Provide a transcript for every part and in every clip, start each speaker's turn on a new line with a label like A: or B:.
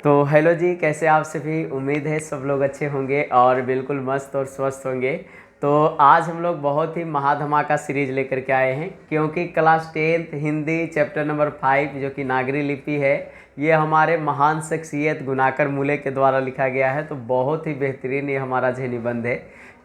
A: तो हेलो जी, कैसे आप सभी। उम्मीद है सब लोग अच्छे होंगे और बिल्कुल मस्त और स्वस्थ होंगे। तो आज हम लोग बहुत ही महाधमाका सीरीज लेकर के आए हैं, क्योंकि class 10th Hindi chapter number 5 जो कि नागरी लिपि है, ये हमारे महान शख्सियत गुनाकर मूले के द्वारा लिखा गया है। तो बहुत ही बेहतरीन ये हमारा जो निबंध है,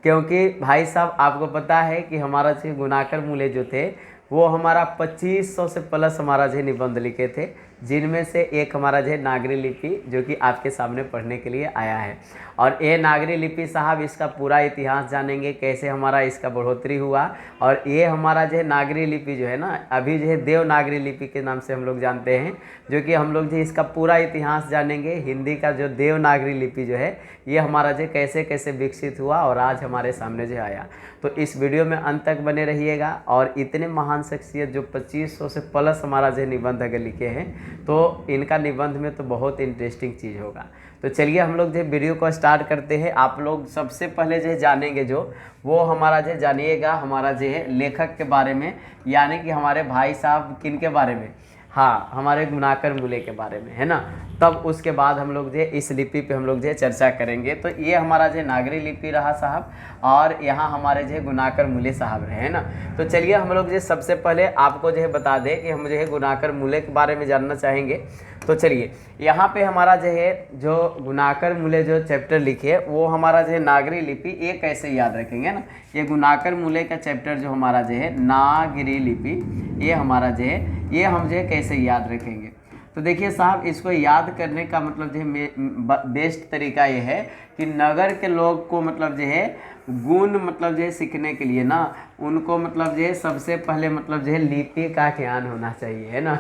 A: क्योंकि भाई साहब आपको पता है कि हमारा जो गुनाकर मूले जो थे वो हमारा 2500 से प्लस हमारा जो निबंध लिखे थे, जिनमें से एक हमारा जो नागरी लिपि जो कि आपके सामने पढ़ने के लिए आया है। और ये नागरी लिपि साहब, इसका पूरा इतिहास जानेंगे, कैसे हमारा इसका बढ़ोतरी हुआ। और ये हमारा जो नागरी लिपि जो है ना, अभी जो है देवनागरी लिपि के नाम से हम लोग जानते हैं, जो कि हम लोग जो इसका पूरा इतिहास जानेंगे। हिंदी का जो देवनागरी लिपि जो है, ये हमारा जो कैसे कैसे विकसित हुआ और आज हमारे सामने जो आया। तो इस वीडियो में अंत तक बने रहिएगा। और इतने महान शख्सियत जो 2500 से प्लस हमारा जो निबंध अगर लिखे हैं, तो इनका निबंध में तो बहुत इंटरेस्टिंग चीज़ होगा। तो चलिए हम लोग जो वीडियो को स्टार्ट करते हैं। आप लोग सबसे पहले जो जानेंगे, जो वो हमारा जो जानिएगा हमारा जो है लेखक के बारे में, यानी कि हमारे भाई साहब किन के बारे में, हाँ, हमारे गुनाकर मूले के बारे में, है ना। तब उसके बाद हम लोग जो इस लिपि पे हम लोग जो चर्चा करेंगे। तो ये हमारा जो नागरी लिपि रहा साहब, और यहाँ हमारे जो गुनाकर मूले साहब रहे, है ना। तो चलिए हम लोग जो सबसे पहले आपको जो है बता दें कि हम जो है गुनाकर मूले के बारे में जानना चाहेंगे। तो चलिए यहाँ पे हमारा जो है जो गुनाकर मूले जो चैप्टर लिखे, वो हमारा जो है नागरी लिपि, ये कैसे याद रखेंगे ना। ये गुनाकर मूले का चैप्टर जो हमारा जो है नागरी लिपि, ये हमारा जो है ये हम जो है कैसे याद रखेंगे। तो देखिए साहब, इसको याद करने का मतलब जो है बेस्ट तरीका ये है कि नगर के लोग को मतलब जो है गुण मतलब जो है सीखने के लिए ना, उनको मतलब जो है सबसे पहले मतलब जो है लिपि का ज्ञान होना चाहिए, है ना।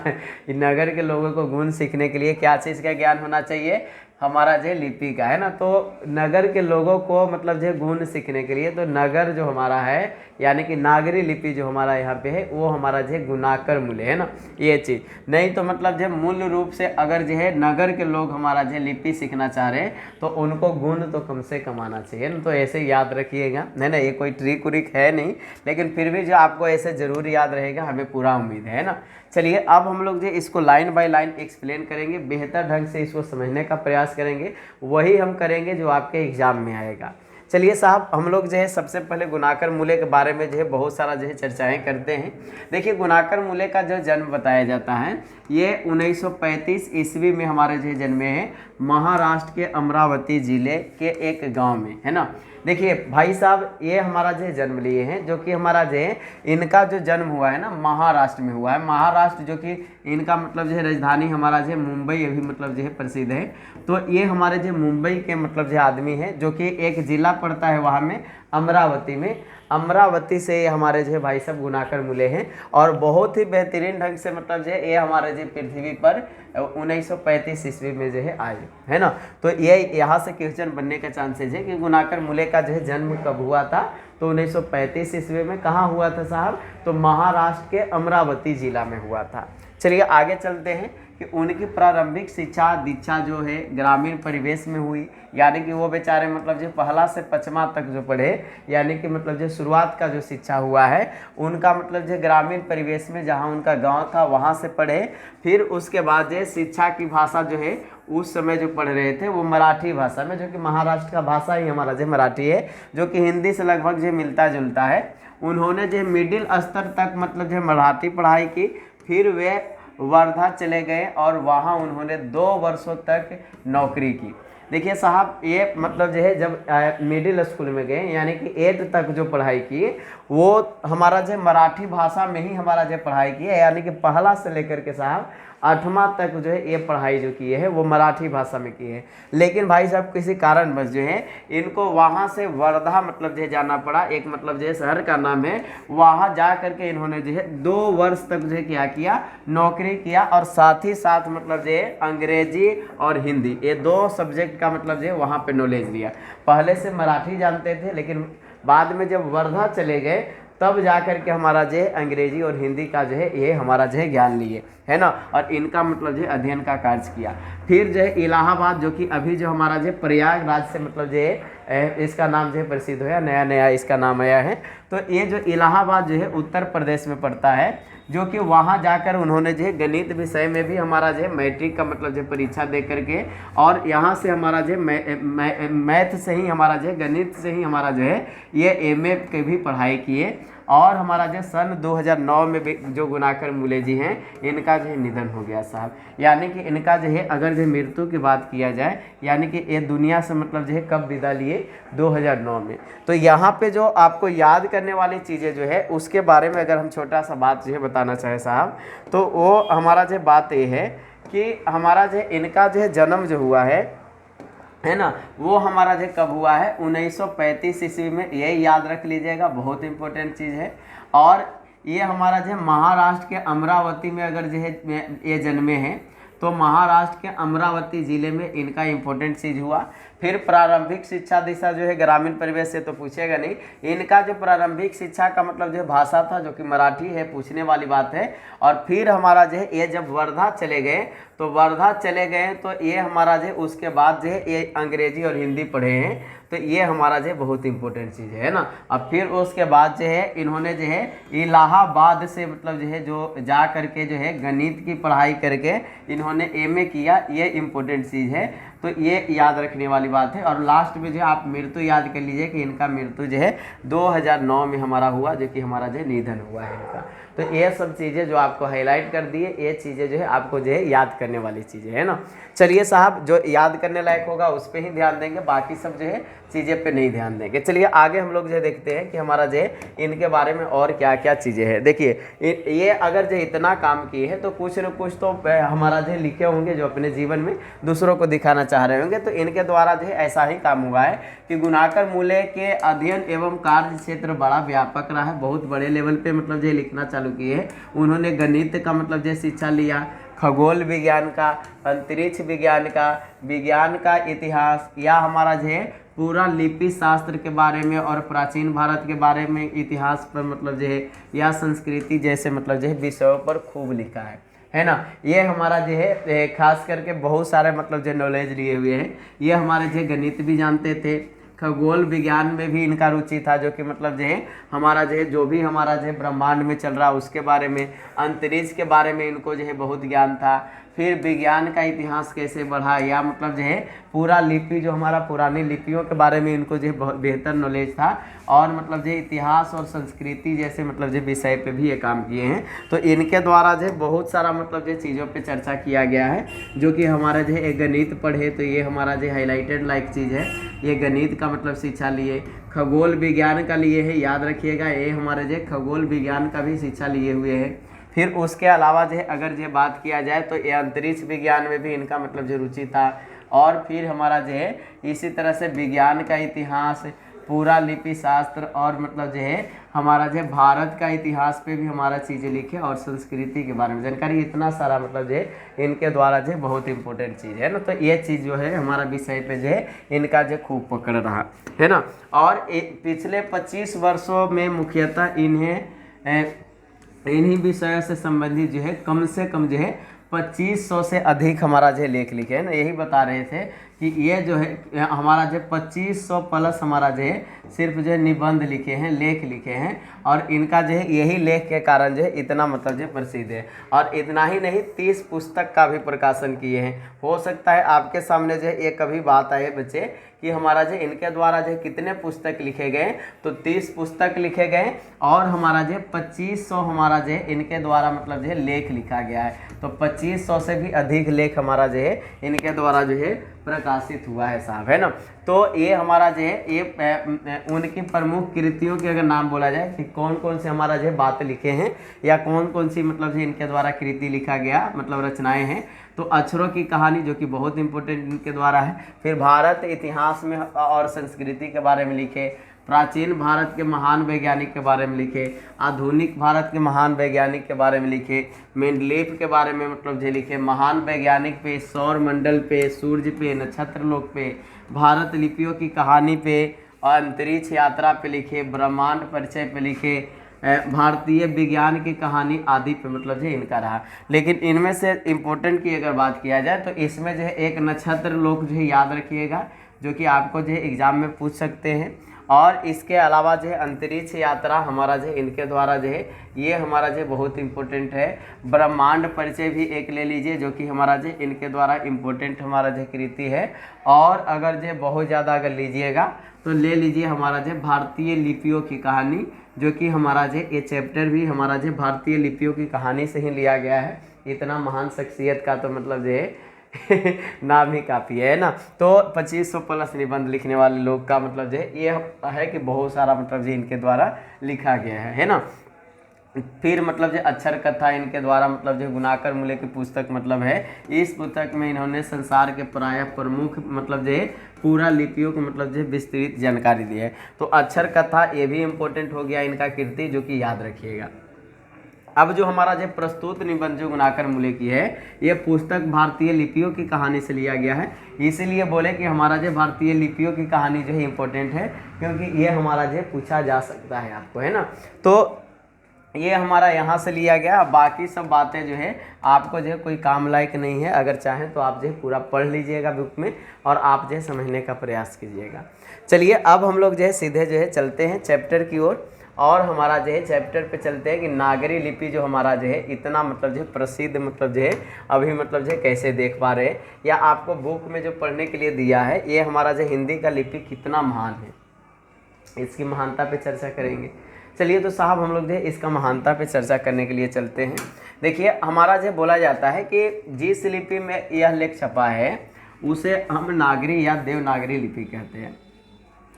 A: नगर के लोगों को गुण सीखने के लिए क्या चीज़ का ज्ञान होना चाहिए, हमारा जो लिपि का, है ना। तो नगर के लोगों को मतलब जो गुण सीखने के लिए, तो नगर जो हमारा है यानी कि नागरी लिपि जो हमारा यहाँ पे है, वो हमारा जो गुनाकर मूले, है ना। ये चीज़ नहीं तो मतलब जो मूल रूप से अगर जो है नगर के लोग हमारा जो लिपि सीखना चाह रहे हैं, तो उनको गुण तो कम से कम आना चाहिए ना। तो ऐसे याद रखिएगा, नहीं ना, ये कोई ट्रिक उरिक है नहीं, लेकिन फिर भी जो आपको ऐसे ज़रूर याद रहेगा, हमें पूरा उम्मीद है ना। चलिए अब हम लोग जो इसको लाइन बाय लाइन एक्सप्लेन करेंगे, बेहतर ढंग से इसको समझने का प्रयास करेंगे। वही हम करेंगे जो आपके एग्जाम में आएगा। चलिए साहब, हम लोग जो है सबसे पहले गुनाकर मूले के बारे में जो है बहुत सारा जो है चर्चाएं करते हैं। देखिए गुनाकर मूले का जो जन्म बताया जाता है, ये 1935 ईस्वी में हमारे जो जन्मे हैं, महाराष्ट्र के अमरावती जिले के एक गांव में, है ना। देखिए भाई साहब, ये हमारा जो जन्म लिए हैं, जो कि हमारा जो है इनका जो जन्म हुआ है ना, महाराष्ट्र में हुआ है। महाराष्ट्र जो कि इनका मतलब जो है राजधानी हमारा जो मुंबई अभी मतलब जो है प्रसिद्ध है। तो ये हमारे जो मुंबई के मतलब जो आदमी है, जो कि एक ज़िला पड़ता है वहाँ में अमरावती में, अमरावती से हमारे जो है भाई साहब गुनाकर मूले हैं। और बहुत ही बेहतरीन ढंग से मतलब जो है ये हमारे जो पृथ्वी पर 1935 ईस्वी में जो है आए, है ना। तो ये यहाँ से क्वेश्चन बनने का चांसेज है कि गुनाकर मूले का जो है जन्म कब हुआ था। तो 1935 ईस्वी में कहाँ हुआ था साहब, तो महाराष्ट्र के अमरावती जिला में हुआ था। चलिए आगे चलते हैं कि उनकी प्रारंभिक शिक्षा दीक्षा जो है ग्रामीण परिवेश में हुई, यानी कि वो बेचारे मतलब जो पहला से पचमा तक जो पढ़े, यानी कि मतलब जो शुरुआत का जो शिक्षा हुआ है उनका मतलब जो ग्रामीण परिवेश में, जहाँ उनका गांव था वहाँ से पढ़े। फिर उसके बाद जो शिक्षा की भाषा जो है उस समय जो पढ़ रहे थे वो मराठी भाषा में, जो कि महाराष्ट्र का भाषा ही हमारा जो मराठी है, जो कि हिंदी से लगभग जो मिलता जुलता है। उन्होंने जो मिडिल स्तर तक मतलब जो मराठी पढ़ाई की। फिर वे वर्धा चले गए और वहाँ उन्होंने 2 वर्षों तक नौकरी की। देखिए साहब, ये मतलब जो है जब मिडिल स्कूल में गए, यानी कि 8 तक जो पढ़ाई की, वो हमारा जो मराठी भाषा में ही हमारा जो पढ़ाई की है, यानी कि पहला से लेकर के साहब 8वां तक जो है ये पढ़ाई जो की है वो मराठी भाषा में की है। लेकिन भाई साहब किसी कारणवश जो है इनको वहाँ से वर्धा मतलब जो है जाना पड़ा, एक मतलब जो है शहर का नाम है। वहाँ जा करके इन्होंने जो है 2 वर्ष तक जो है क्या किया, नौकरी किया। और साथ ही साथ मतलब जो है अंग्रेजी और हिंदी, ये 2 सब्जेक्ट का मतलब जो है वहाँ पे नॉलेज लिया। पहले से मराठी जानते थे, लेकिन बाद में जब वर्धा चले गए तब जा कर के हमारा जो है अंग्रेजी और हिंदी का जो है ये हमारा जो है ज्ञान लिए, है ना। और इनका मतलब जो है अध्ययन का कार्य किया। फिर जो है इलाहाबाद, जो कि अभी जो हमारा जो प्रयागराज से मतलब जो है इसका नाम जो है प्रसिद्ध हुआ, नया नया इसका नाम आया है। तो ये जो इलाहाबाद जो है उत्तर प्रदेश में पड़ता है। जो कि वहाँ जाकर उन्होंने जो है गणित विषय में भी हमारा जो है मैट्रिक का मतलब जो परीक्षा दे करके, और यहाँ से हमारा जो मैथ से ही हमारा जो गणित से ही हमारा जो है ये एमए की भी पढ़ाई किए। और हमारा जो सन 2009 में भी जो गुनाकर मूले जी हैं, इनका जो है निधन हो गया साहब। यानी कि इनका जो है अगर जो मृत्यु की बात किया जाए, यानी कि ये दुनिया से मतलब जो है कब विदा लिए, 2009 में। तो यहाँ पे जो आपको याद करने वाली चीज़ें जो है उसके बारे में अगर हम छोटा सा बात जो है बताना चाहें साहब, तो वो हमारा जो बात ये है कि हमारा जो इनका जो है जन्म जो हुआ है ना, वो हमारा जो कब हुआ है, 1935 ईस्वी में। यही याद रख लीजिएगा, बहुत इंपॉर्टेंट चीज़ है। और ये हमारा जो महाराष्ट्र के अमरावती में अगर जो है ये जन्मे हैं, तो महाराष्ट्र के अमरावती ज़िले में इनका इम्पोर्टेंट चीज़ हुआ। फिर प्रारंभिक शिक्षा दिशा जो है ग्रामीण परिवेश से तो पूछेगा नहीं, इनका जो प्रारंभिक शिक्षा का मतलब जो भाषा था जो कि मराठी है, पूछने वाली बात है। और फिर हमारा जो है ये जब वर्धा चले गए, तो वर्धा चले गए तो ये हमारा जो उसके बाद जो है ये अंग्रेजी और हिंदी पढ़े हैं, तो ये हमारा जो बहुत इंपॉर्टेंट चीज़ है ना। अब फिर उसके बाद जो है इन्होंने जो है इलाहाबाद से मतलब जो है जो जा करके जो है गणित की पढ़ाई करके इन्होंने एमए किया, ये इम्पोर्टेंट चीज़ है, तो ये याद रखने वाली बात है। और लास्ट में जो है आप मृत्यु याद कर लीजिए कि इनका मृत्यु जो है 2009 में हमारा हुआ, जो कि हमारा जो निधन हुआ है इनका। तो ये सब चीज़ें जो आपको हाईलाइट कर दिए, ये चीज़ें जो है आपको जो है याद करने वाली चीज़ें है ना। चलिए साहब, जो याद करने लायक होगा उस पर ही ध्यान देंगे, बाकी सब जो है चीज़ें पे नहीं ध्यान देंगे। चलिए आगे हम लोग जो देखते हैं कि हमारा जो है इनके बारे में और क्या क्या चीज़ें हैं। देखिए ये अगर जो इतना काम किए हैं तो कुछ न कुछ तो हमारा जो लिखे होंगे जो अपने जीवन में दूसरों को दिखाना चाह रहे होंगे। तो इनके द्वारा जो है ऐसा ही काम हुआ है कि गुणाकर मूले के अध्ययन एवं कार्य क्षेत्र बड़ा व्यापक रहा है, बहुत बड़े लेवल पे मतलब जो लिखना चालू किए हैं। उन्होंने गणित का मतलब जो शिक्षा लिया, खगोल विज्ञान का, अंतरिक्ष विज्ञान का इतिहास, या हमारा जो है पूरा लिपि शास्त्र के बारे में और प्राचीन भारत के बारे में इतिहास पर मतलब जो है, या संस्कृति जैसे मतलब जो है विषयों पर खूब लिखा है ना। ये हमारा जो है खास करके बहुत सारे मतलब जो नॉलेज लिए हुए हैं। ये हमारे जो गणित भी जानते थे, खगोल विज्ञान में भी इनका रुचि था, जो कि मतलब जो है हमारा जो है जो भी हमारा जो है ब्रह्मांड में चल रहा उसके बारे में, अंतरिक्ष के बारे में इनको जो है बहुत ज्ञान था। फिर विज्ञान का इतिहास कैसे बढ़ा, या मतलब जो है पूरा लिपि जो हमारा पुरानी लिपियों के बारे में इनको जो है बहुत बेहतर नॉलेज था। और मतलब जो इतिहास और संस्कृति जैसे मतलब जो विषय पे भी ये काम किए हैं। तो इनके द्वारा जो है बहुत सारा मतलब जो चीज़ों पे चर्चा किया गया है, जो कि हमारा जो है गणित पढ़े, तो ये हमारा जो हाईलाइटेड लाइक चीज़ है। ये गणित का मतलब शिक्षा लिए, खगोल विज्ञान का लिए है, याद रखिएगा, ये हमारे जो खगोल विज्ञान का भी शिक्षा लिए हुए हैं। फिर उसके अलावा जो है अगर जो बात किया जाए तो ये अंतरिक्ष विज्ञान में भी इनका मतलब जो रुचि था। और फिर हमारा जो है इसी तरह से विज्ञान का इतिहास, पूरा लिपि शास्त्र, और मतलब जो है हमारा जो भारत का इतिहास पे भी हमारा चीज़ें लिखे, और संस्कृति के बारे में जानकारी, इतना सारा मतलब जो है इनके द्वारा जो बहुत इंपॉर्टेंट चीज़ है ना। तो ये चीज़ जो है हमारा विषय पे जो है इनका जो खूब पकड़ रहा है ना। और पिछले 25 वर्षों में मुख्यतः इन्हीं विषयों से संबंधित जो है कम से कम जो है 2500 से अधिक हमारा जो लेख लिखे हैं ना। यही बता रहे थे कि ये जो है हमारा जो 2500 प्लस हमारा जो है सिर्फ जो है निबंध लिखे हैं, लेख लिखे हैं। और इनका जो है यही लेख के कारण जो है इतना मतलब जो प्रसिद्ध है। और इतना ही नहीं, 30 पुस्तक का भी प्रकाशन किए हैं। हो सकता है आपके सामने जो है ये कभी बात आए बच्चे कि हमारा जो इनके द्वारा जो कितने पुस्तक लिखे गए, तो 30 पुस्तक लिखे गए, और हमारा जो 2500 हमारा जो इनके द्वारा मतलब जो लेख लिखा गया है। तो 2500 से भी अधिक लेख हमारा जो है इनके द्वारा जो है प्रकाशित हुआ है साहब, है ना। तो ये हमारा जो है ये उनकी प्रमुख कृतियों के अगर नाम बोला जाए कि कौन कौन से हमारा जो है बात लिखे हैं, या कौन कौन सी मतलब जो इनके द्वारा कृति लिखा गया मतलब रचनाएं हैं, तो अक्षरों की कहानी जो कि बहुत इंपॉर्टेंट इनके द्वारा है। फिर भारत इतिहास में और संस्कृति के बारे में लिखे, प्राचीन भारत के महान वैज्ञानिक के बारे में लिखे, आधुनिक भारत के महान वैज्ञानिक के बारे में लिखे, मेंडलीफ के बारे में मतलब जो लिखे, महान वैज्ञानिक पे, सौर मंडल पे, सूर्य पे, नक्षत्र लोक पे, भारत लिपियों की कहानी पे, और अंतरिक्ष यात्रा पे लिखे, ब्रह्मांड परिचय पे लिखे, भारतीय विज्ञान की कहानी आदि पे मतलब जो इनका रहा। लेकिन इनमें से इम्पोर्टेंट की अगर बात किया जाए तो इसमें जो है एक नक्षत्र लोक जो है याद रखिएगा, जो कि आपको जो है एग्जाम में पूछ सकते हैं। और इसके अलावा जो है अंतरिक्ष यात्रा हमारा जो है इनके द्वारा जो है ये हमारा जो बहुत इंपॉर्टेंट है। ब्रह्मांड परिचय भी एक ले लीजिए जो कि हमारा जो इनके द्वारा इम्पोर्टेंट हमारा जो कृति है। और अगर जो बहुत ज़्यादा अगर लीजिएगा तो ले लीजिए हमारा जो भारतीय लिपियों की कहानी, जो कि हमारा जो ये चैप्टर भी हमारा जो भारतीय लिपियों की कहानी से ही लिया गया है। इतना महान शख्सियत का तो मतलब जो है नाम ही काफ़ी है ना। तो 2500 प्लस निबंध लिखने वाले लोग का मतलब जो है ये है कि बहुत सारा मतलब जो इनके द्वारा लिखा गया है ना। फिर मतलब जो अक्षर कथा इनके द्वारा मतलब जो गुणाकर मूल्य की पुस्तक मतलब है, इस पुस्तक में इन्होंने संसार के प्रायः प्रमुख मतलब जो है पूरा लिपियों को मतलब जो विस्तृत जानकारी दी है। तो अक्षर कथा ये भी इम्पोर्टेंट हो गया इनका कृति, जो कि याद रखिएगा। अब जो हमारा जो प्रस्तुत निबंध जो गुणाकर मूल्य की है, ये पुस्तक भारतीय लिपियों की कहानी से लिया गया है। इसीलिए बोले कि हमारा जो भारतीय लिपियों की कहानी जो है इम्पोर्टेंट है, क्योंकि ये हमारा जो पूछा जा सकता है आपको, है ना। तो ये हमारा यहाँ से लिया गया। बाकी सब बातें जो है आपको जो है कोई काम लायक नहीं है। अगर चाहें तो आप जो है पूरा पढ़ लीजिएगा बुक में और आप जो है समझने का प्रयास कीजिएगा। चलिए अब हम लोग जो है सीधे जो है चलते हैं चैप्टर की ओर, और हमारा जो है चैप्टर पे चलते हैं कि नागरी लिपि जो हमारा जो है इतना मतलब जो है प्रसिद्ध मतलब जो है अभी मतलब जो है कैसे देख पा रहे हैं, या आपको बुक में जो पढ़ने के लिए दिया है, ये हमारा जो हिंदी का लिपि कितना महान है, इसकी महानता पे चर्चा करेंगे। चलिए तो साहब हम लोग जो है इसका महानता पे चर्चा करने के लिए चलते हैं। देखिए हमारा जो बोला जाता है कि जिस लिपि में यह लेख छपा है उसे हम नागरी या देवनागरी लिपि कहते हैं।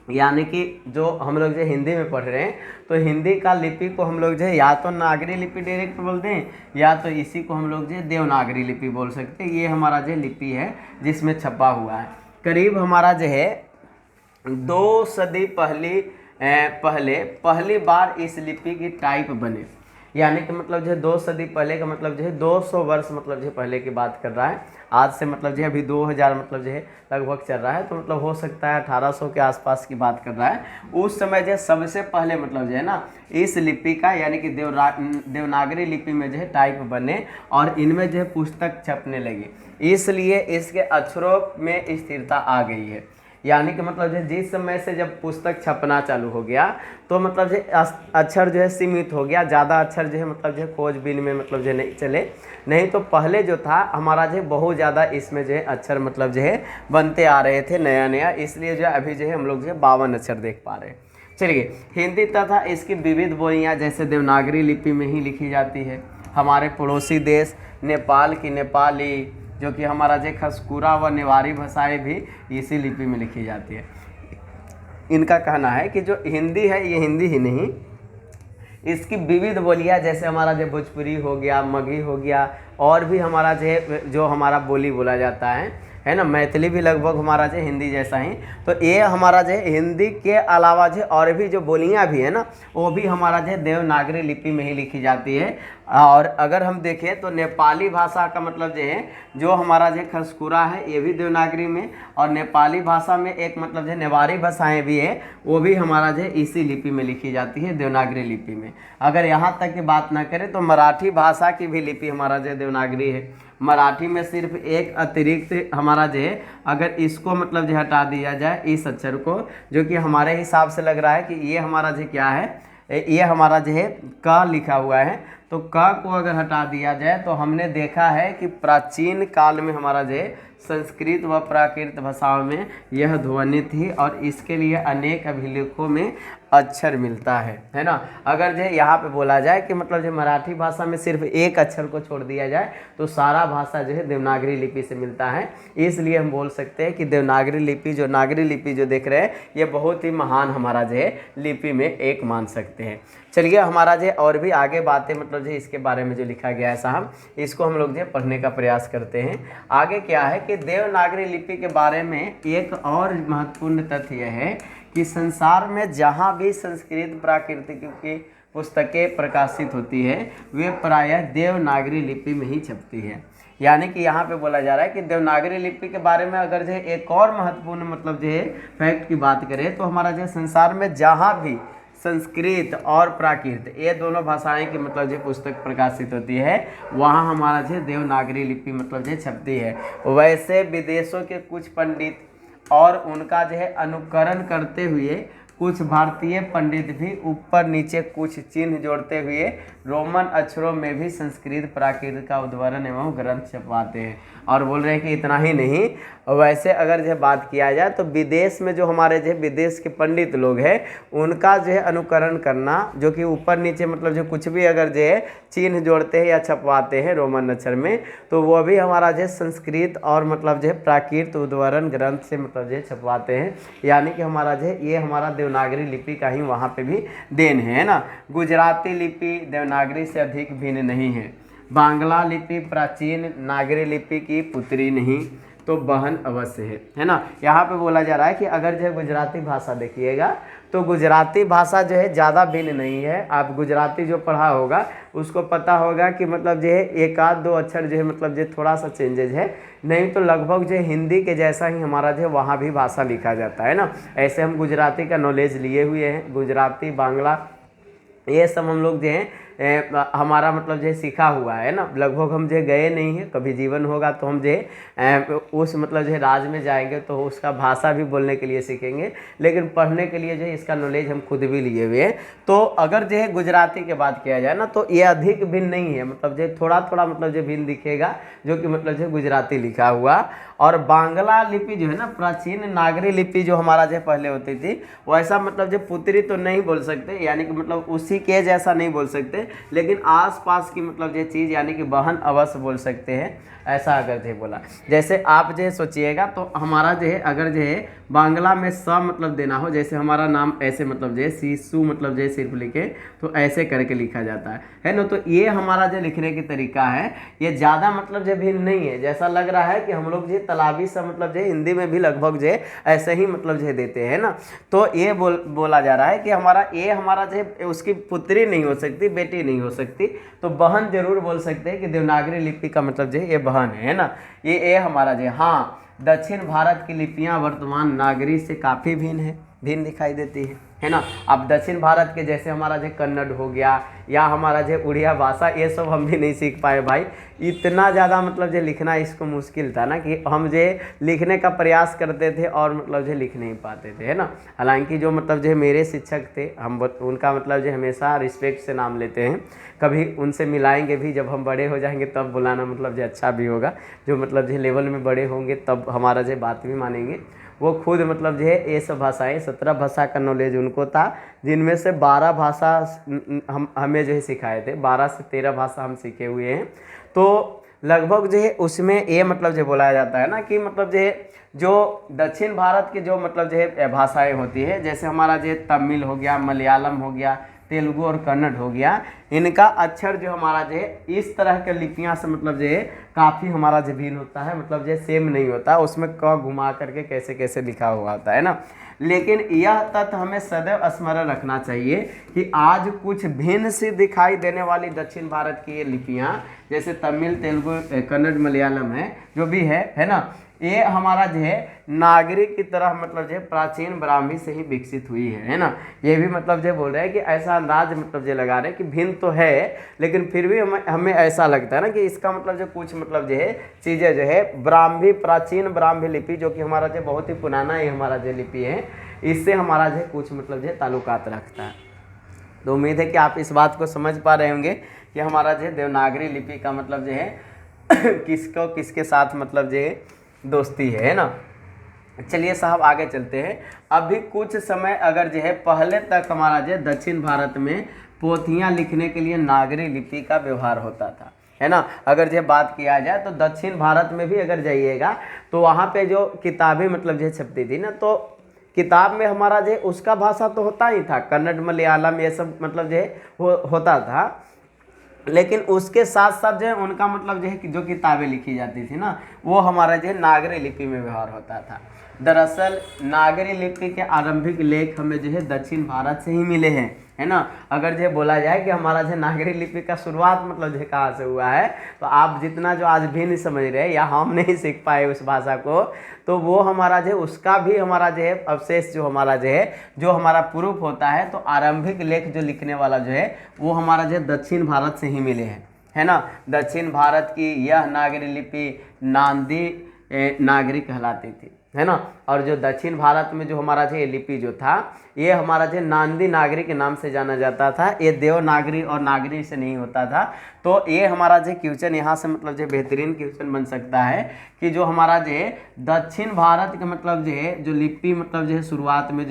A: यानी कि जो हम लोग जो हिंदी में पढ़ रहे हैं तो हिंदी का लिपि को हम लोग जो है या तो नागरी लिपि डायरेक्ट बोलते हैं, या तो इसी को हम लोग जो देवनागरी लिपि बोल सकते हैं। ये हमारा जो लिपि है जिसमें छपा हुआ है। करीब हमारा जो है 2 सदी पहली बार इस लिपि की टाइप बने। यानी कि मतलब जो है 2 सदी पहले का मतलब जो है 200 वर्ष मतलब जो पहले की बात कर रहा है। आज से मतलब जो है अभी 2000 मतलब जो है लगभग चल रहा है, तो मतलब हो सकता है 1800 के आसपास की बात कर रहा है। उस समय जो है सबसे पहले मतलब जो है ना इस लिपि का यानी कि देवनागरी लिपि में जो है टाइप बने और इनमें जो है पुस्तक छपने लगी, इसलिए इसके अक्षरों में स्थिरता आ गई है। यानी कि मतलब जो जिस समय से जब पुस्तक छपना चालू हो गया तो मतलब जो अक्षर जो है सीमित हो गया, ज़्यादा अक्षर जो है मतलब जो खोजबीन में मतलब जो नहीं चले। नहीं तो पहले जो था हमारा जो बहुत ज़्यादा इसमें जो है अक्षर मतलब जो है बनते आ रहे थे नया नया, इसलिए जो अभी जो है हम लोग जो है 52 अक्षर देख पा रहे हैं। चलिए हिंदी तथा इसकी विविध बोलियाँ जैसे देवनागरी लिपि में ही लिखी जाती है। हमारे पड़ोसी देश नेपाल की नेपाली, जो कि हमारा जो खसकुरा व नेवारी भाषाएं भी इसी लिपि में लिखी जाती है। इनका कहना है कि जो हिंदी है ये हिंदी ही नहीं, इसकी विविध बोलियां जैसे हमारा जो भोजपुरी हो गया, मगही हो गया, और भी हमारा जो हमारा बोली बोला जाता है ना, मैथिली भी लगभग हमारा जो हिंदी जैसा ही। तो ये हमारा जो हिंदी के अलावा जो और भी जो बोलियां भी है ना वो भी हमारा जो देवनागरी लिपि में ही लिखी जाती है। और अगर हम देखें तो नेपाली भाषा का मतलब जो हमारा जो खसकुरा है ये भी देवनागरी में, और नेपाली भाषा में एक मतलब नेवारी भाषाएं भी है वो भी हमारा जो इसी लिपि में लिखी जाती है, देवनागरी लिपि में। अगर यहाँ तक की बात ना करें तो मराठी भाषा की भी लिपि हमारा जो देवनागरी है। मराठी में सिर्फ एक अतिरिक्त हमारा जो है अगर इसको मतलब जो हटा दिया जाए इस अक्षर को, जो कि हमारे हिसाब से लग रहा है कि ये हमारा जो क्या है, ये हमारा जो है क लिखा हुआ है, तो क को अगर हटा दिया जाए तो हमने देखा है कि प्राचीन काल में हमारा जो है संस्कृत व प्राकृत भाषाओं में यह ध्वनि थी और इसके लिए अनेक अभिलेखों में अक्षर मिलता है ना। अगर जो यहाँ पे बोला जाए कि मतलब जो मराठी भाषा में सिर्फ एक अक्षर को छोड़ दिया जाए तो सारा भाषा जो है देवनागरी लिपि से मिलता है। इसलिए हम बोल सकते हैं कि देवनागरी लिपि जो नागरी लिपि जो देख रहे हैं ये बहुत ही महान हमारा जो है लिपि में एक मान सकते हैं। चलिए हमारा जो और भी आगे बातें मतलब जो इसके बारे में जो लिखा गया है साहब, इसको हम लोग जो पढ़ने का प्रयास करते हैं। आगे क्या है कि देवनागरी लिपि के बारे में एक और महत्वपूर्ण तथ्य यह है कि संसार में जहाँ भी संस्कृत प्राकृतिक की पुस्तकें प्रकाशित होती है वे प्रायः देवनागरी लिपि में ही छपती है। यानी कि यहाँ पे बोला जा रहा है कि देवनागरी लिपि के बारे में अगर जो एक और महत्वपूर्ण मतलब जो है फैक्ट की बात करें तो हमारा जो संसार में जहाँ भी संस्कृत और प्राकृत ये दोनों भाषाएं की मतलब जो पुस्तक प्रकाशित होती है वहाँ हमारा जो देवनागरी लिपि मतलब जो छपती है। वैसे विदेशों के कुछ पंडित और उनका जो है अनुकरण करते हुए कुछ भारतीय पंडित भी ऊपर नीचे कुछ चिन्ह जोड़ते हुए रोमन अक्षरों में भी संस्कृत प्राकृत का उद्भरण एवं ग्रंथ छपवाते हैं। और बोल रहे हैं कि इतना ही नहीं, वैसे अगर जो बात किया जाए तो विदेश में जो हमारे जो विदेश के पंडित लोग हैं उनका जो है अनुकरण करना, जो कि ऊपर नीचे मतलब जो कुछ भी अगर जो है चिन्ह जोड़ते हैं या छपवाते हैं रोमन अक्षर में, तो वो भी हमारा जो संस्कृत और मतलब जो प्राकृत उद्भरण ग्रंथ से मतलब जो छपवाते हैं। यानी कि हमारा जो ये हमारा देवनागरी लिपि का ही वहाँ पे भी देन है ना। गुजराती लिपि देवनागरी से अधिक भिन्न नहीं है। बांग्ला लिपि प्राचीन नागरी लिपि की पुत्री नहीं तो बहन अवश्य है ना। यहाँ पे बोला जा रहा है कि अगर जो है गुजराती भाषा देखिएगा तो गुजराती भाषा जो है ज़्यादा भिन्न नहीं है। आप गुजराती जो पढ़ा होगा उसको पता होगा कि मतलब जो है एक आध दो अक्षर जो है मतलब जो थोड़ा सा चेंजेज है, नहीं तो लगभग जो हिंदी के जैसा ही हमारा जो है वहाँ भी भाषा लिखा जाता है ना। ऐसे हम गुजराती का नॉलेज लिए हुए हैं, गुजराती बांग्ला ये सब हम लोग जो है हमारा मतलब जो सीखा हुआ है ना। लगभग हम जो गए नहीं हैं, कभी जीवन होगा तो हम जो उस मतलब जो राज्य में जाएंगे तो उसका भाषा भी बोलने के लिए सीखेंगे, लेकिन पढ़ने के लिए जो इसका नॉलेज हम खुद भी लिए हुए हैं। तो अगर जो है गुजराती की बात किया जाए ना तो ये अधिक भिन्न नहीं है, मतलब जो थोड़ा थोड़ा मतलब जो भिन्न दिखेगा, जो कि मतलब जो गुजराती लिखा हुआ। और बांग्ला लिपि जो है ना प्राचीन नागरी लिपि जो हमारा जो पहले होती थी वैसा मतलब जो पुत्री तो नहीं बोल सकते, यानी कि मतलब उसी के जैसा नहीं बोल सकते, लेकिन आसपास की मतलब ये चीज़ यानी कि बहन अवश्य बोल सकते हैं। ऐसा अगर जो बोला, जैसे आप जो सोचिएगा तो हमारा जो है अगर जो है बांग्ला में स मतलब देना हो, जैसे हमारा नाम ऐसे मतलब जो सीसू मतलब जो सिर्फ लिखे तो ऐसे करके लिखा जाता है ना। तो ये हमारा जो लिखने की तरीका है ये ज़्यादा मतलब जो भिन्न नहीं है। जैसा लग रहा है कि हम लोग जो तालाबी सा मतलब जो हिंदी में भी लगभग जो ऐसे ही मतलब जो देते हैं ना। तो ये बोला जा रहा है कि हमारा जो उसकी पुत्री नहीं हो सकती, बेटी नहीं हो सकती, तो बहन जरूर बोल सकते हैं कि देवनागरी लिपि का मतलब जो ये बहन है ना। ये हमारा जो हाँ दक्षिण भारत की लिपियां वर्तमान नागरी से काफ़ी भिन्न दिखाई देती है ना। अब दक्षिण भारत के जैसे हमारा जो कन्नड़ हो गया या हमारा जो उड़िया भाषा, ये सब हम भी नहीं सीख पाए भाई। इतना ज़्यादा मतलब जो लिखना इसको मुश्किल था ना कि हम जो लिखने का प्रयास करते थे और मतलब जो लिख नहीं पाते थे, है ना। हालांकि जो मतलब जो मेरे शिक्षक थे हम उनका मतलब जो हमेशा रिस्पेक्ट से नाम लेते हैं, कभी उनसे मिलाएंगे भी जब हम बड़े हो जाएंगे तब बुलाना मतलब जो अच्छा भी होगा। जो मतलब जो लेवल में बड़े होंगे तब हमारा जो बात भी मानेंगे। वो खुद मतलब जो है ये सब भाषाएँ 17 भाषा का नॉलेज उनको था, जिनमें से 12 भाषा हमें जो है सिखाए थे, 12 से 13 भाषा हम सीखे हुए हैं। तो लगभग जो है उसमें ये मतलब जो बोला जाता है ना कि मतलब जो दक्षिण भारत के जो मतलब जो है भाषाएँ होती है, जैसे हमारा जो तमिल हो गया, मलयालम हो गया, तेलुगु और कन्नड़ हो गया, इनका अक्षर जो हमारा जो है इस तरह के लिपियाँ से मतलब जो है काफ़ी हमारा जो भिन्न होता है, मतलब जो सेम नहीं होता, उसमें क घुमा करके कैसे कैसे लिखा हुआ होता है ना। लेकिन यह तथ्य हमें सदैव स्मरण रखना चाहिए कि आज कुछ भिन्न सी दिखाई देने वाली दक्षिण भारत की ये लिपियाँ, जैसे तमिल, तेलुगु, कन्नड़, मलयालम है जो भी है ना, ये हमारा जो है नागरिक की तरह मतलब जो प्राचीन ब्राह्मी से ही विकसित हुई है ना। ये भी मतलब जो बोल रहे हैं कि ऐसा अंदाज मतलब जो लगा रहे हैं कि भिन्न तो है, लेकिन फिर भी हमें ऐसा लगता है ना कि इसका मतलब जो कुछ मतलब जो है चीज़ें जो है प्राचीन ब्राह्मी लिपि, जो कि हमारा जो बहुत ही पुराना ये हमारा जो लिपि है, इससे हमारा जो कुछ मतलब जो ताल्लुकात रखता है। तो उम्मीद है कि आप इस बात को समझ पा रहे होंगे कि हमारा जो देवनागरी लिपि का मतलब जो है किसको किसके साथ मतलब जो दोस्ती है ना। चलिए साहब आगे चलते हैं। अभी कुछ समय अगर जो है पहले तक हमारा जो दक्षिण भारत में पोथियाँ लिखने के लिए नागरी लिपि का व्यवहार होता था, है ना। अगर जो बात किया जाए तो दक्षिण भारत में भी अगर जाइएगा तो वहाँ पे जो किताबें मतलब जो छपती थी ना, तो किताब में हमारा जो उसका भाषा तो होता ही था, कन्नड़, मलयालम ये सब मतलब जो होता था, लेकिन उसके साथ साथ जो है उनका मतलब जो है कि जो किताबें लिखी जाती थी ना, वो हमारा जो है नागरी लिपि में व्यवहार होता था। दरअसल नागरी लिपि के आरंभिक लेख हमें जो है दक्षिण भारत से ही मिले हैं, है ना। अगर जो बोला जाए कि हमारा जो नागरी लिपि का शुरुआत मतलब जो कहाँ से हुआ है, तो आप जितना जो आज भी नहीं समझ रहे या हम नहीं सीख पाए उस भाषा को, तो वो हमारा जो उसका भी हमारा जो है अवशेष जो हमारा जो है जो हमारा प्रूफ होता है, तो आरंभिक लेख जो लिखने वाला जो है वो हमारा जो दक्षिण भारत से ही मिले हैं, है ना। दक्षिण भारत की यह नागरी लिपि नांदी नागरी कहलाती थी। है ना। और जो दक्षिण भारत में जो हमारा जो लिपि जो था ये हमारा जो नांदी नागरी के नाम से जाना जाता था। ये देवनागरी और नागरी से नहीं होता था। तो ये हमारा जो क्वेश्चन यहाँ से मतलब जो बेहतरीन क्वेश्चन बन सकता है कि जो हमारा जो दक्षिण भारत के मतलब जो लिपि मतलब जो शुरुआत में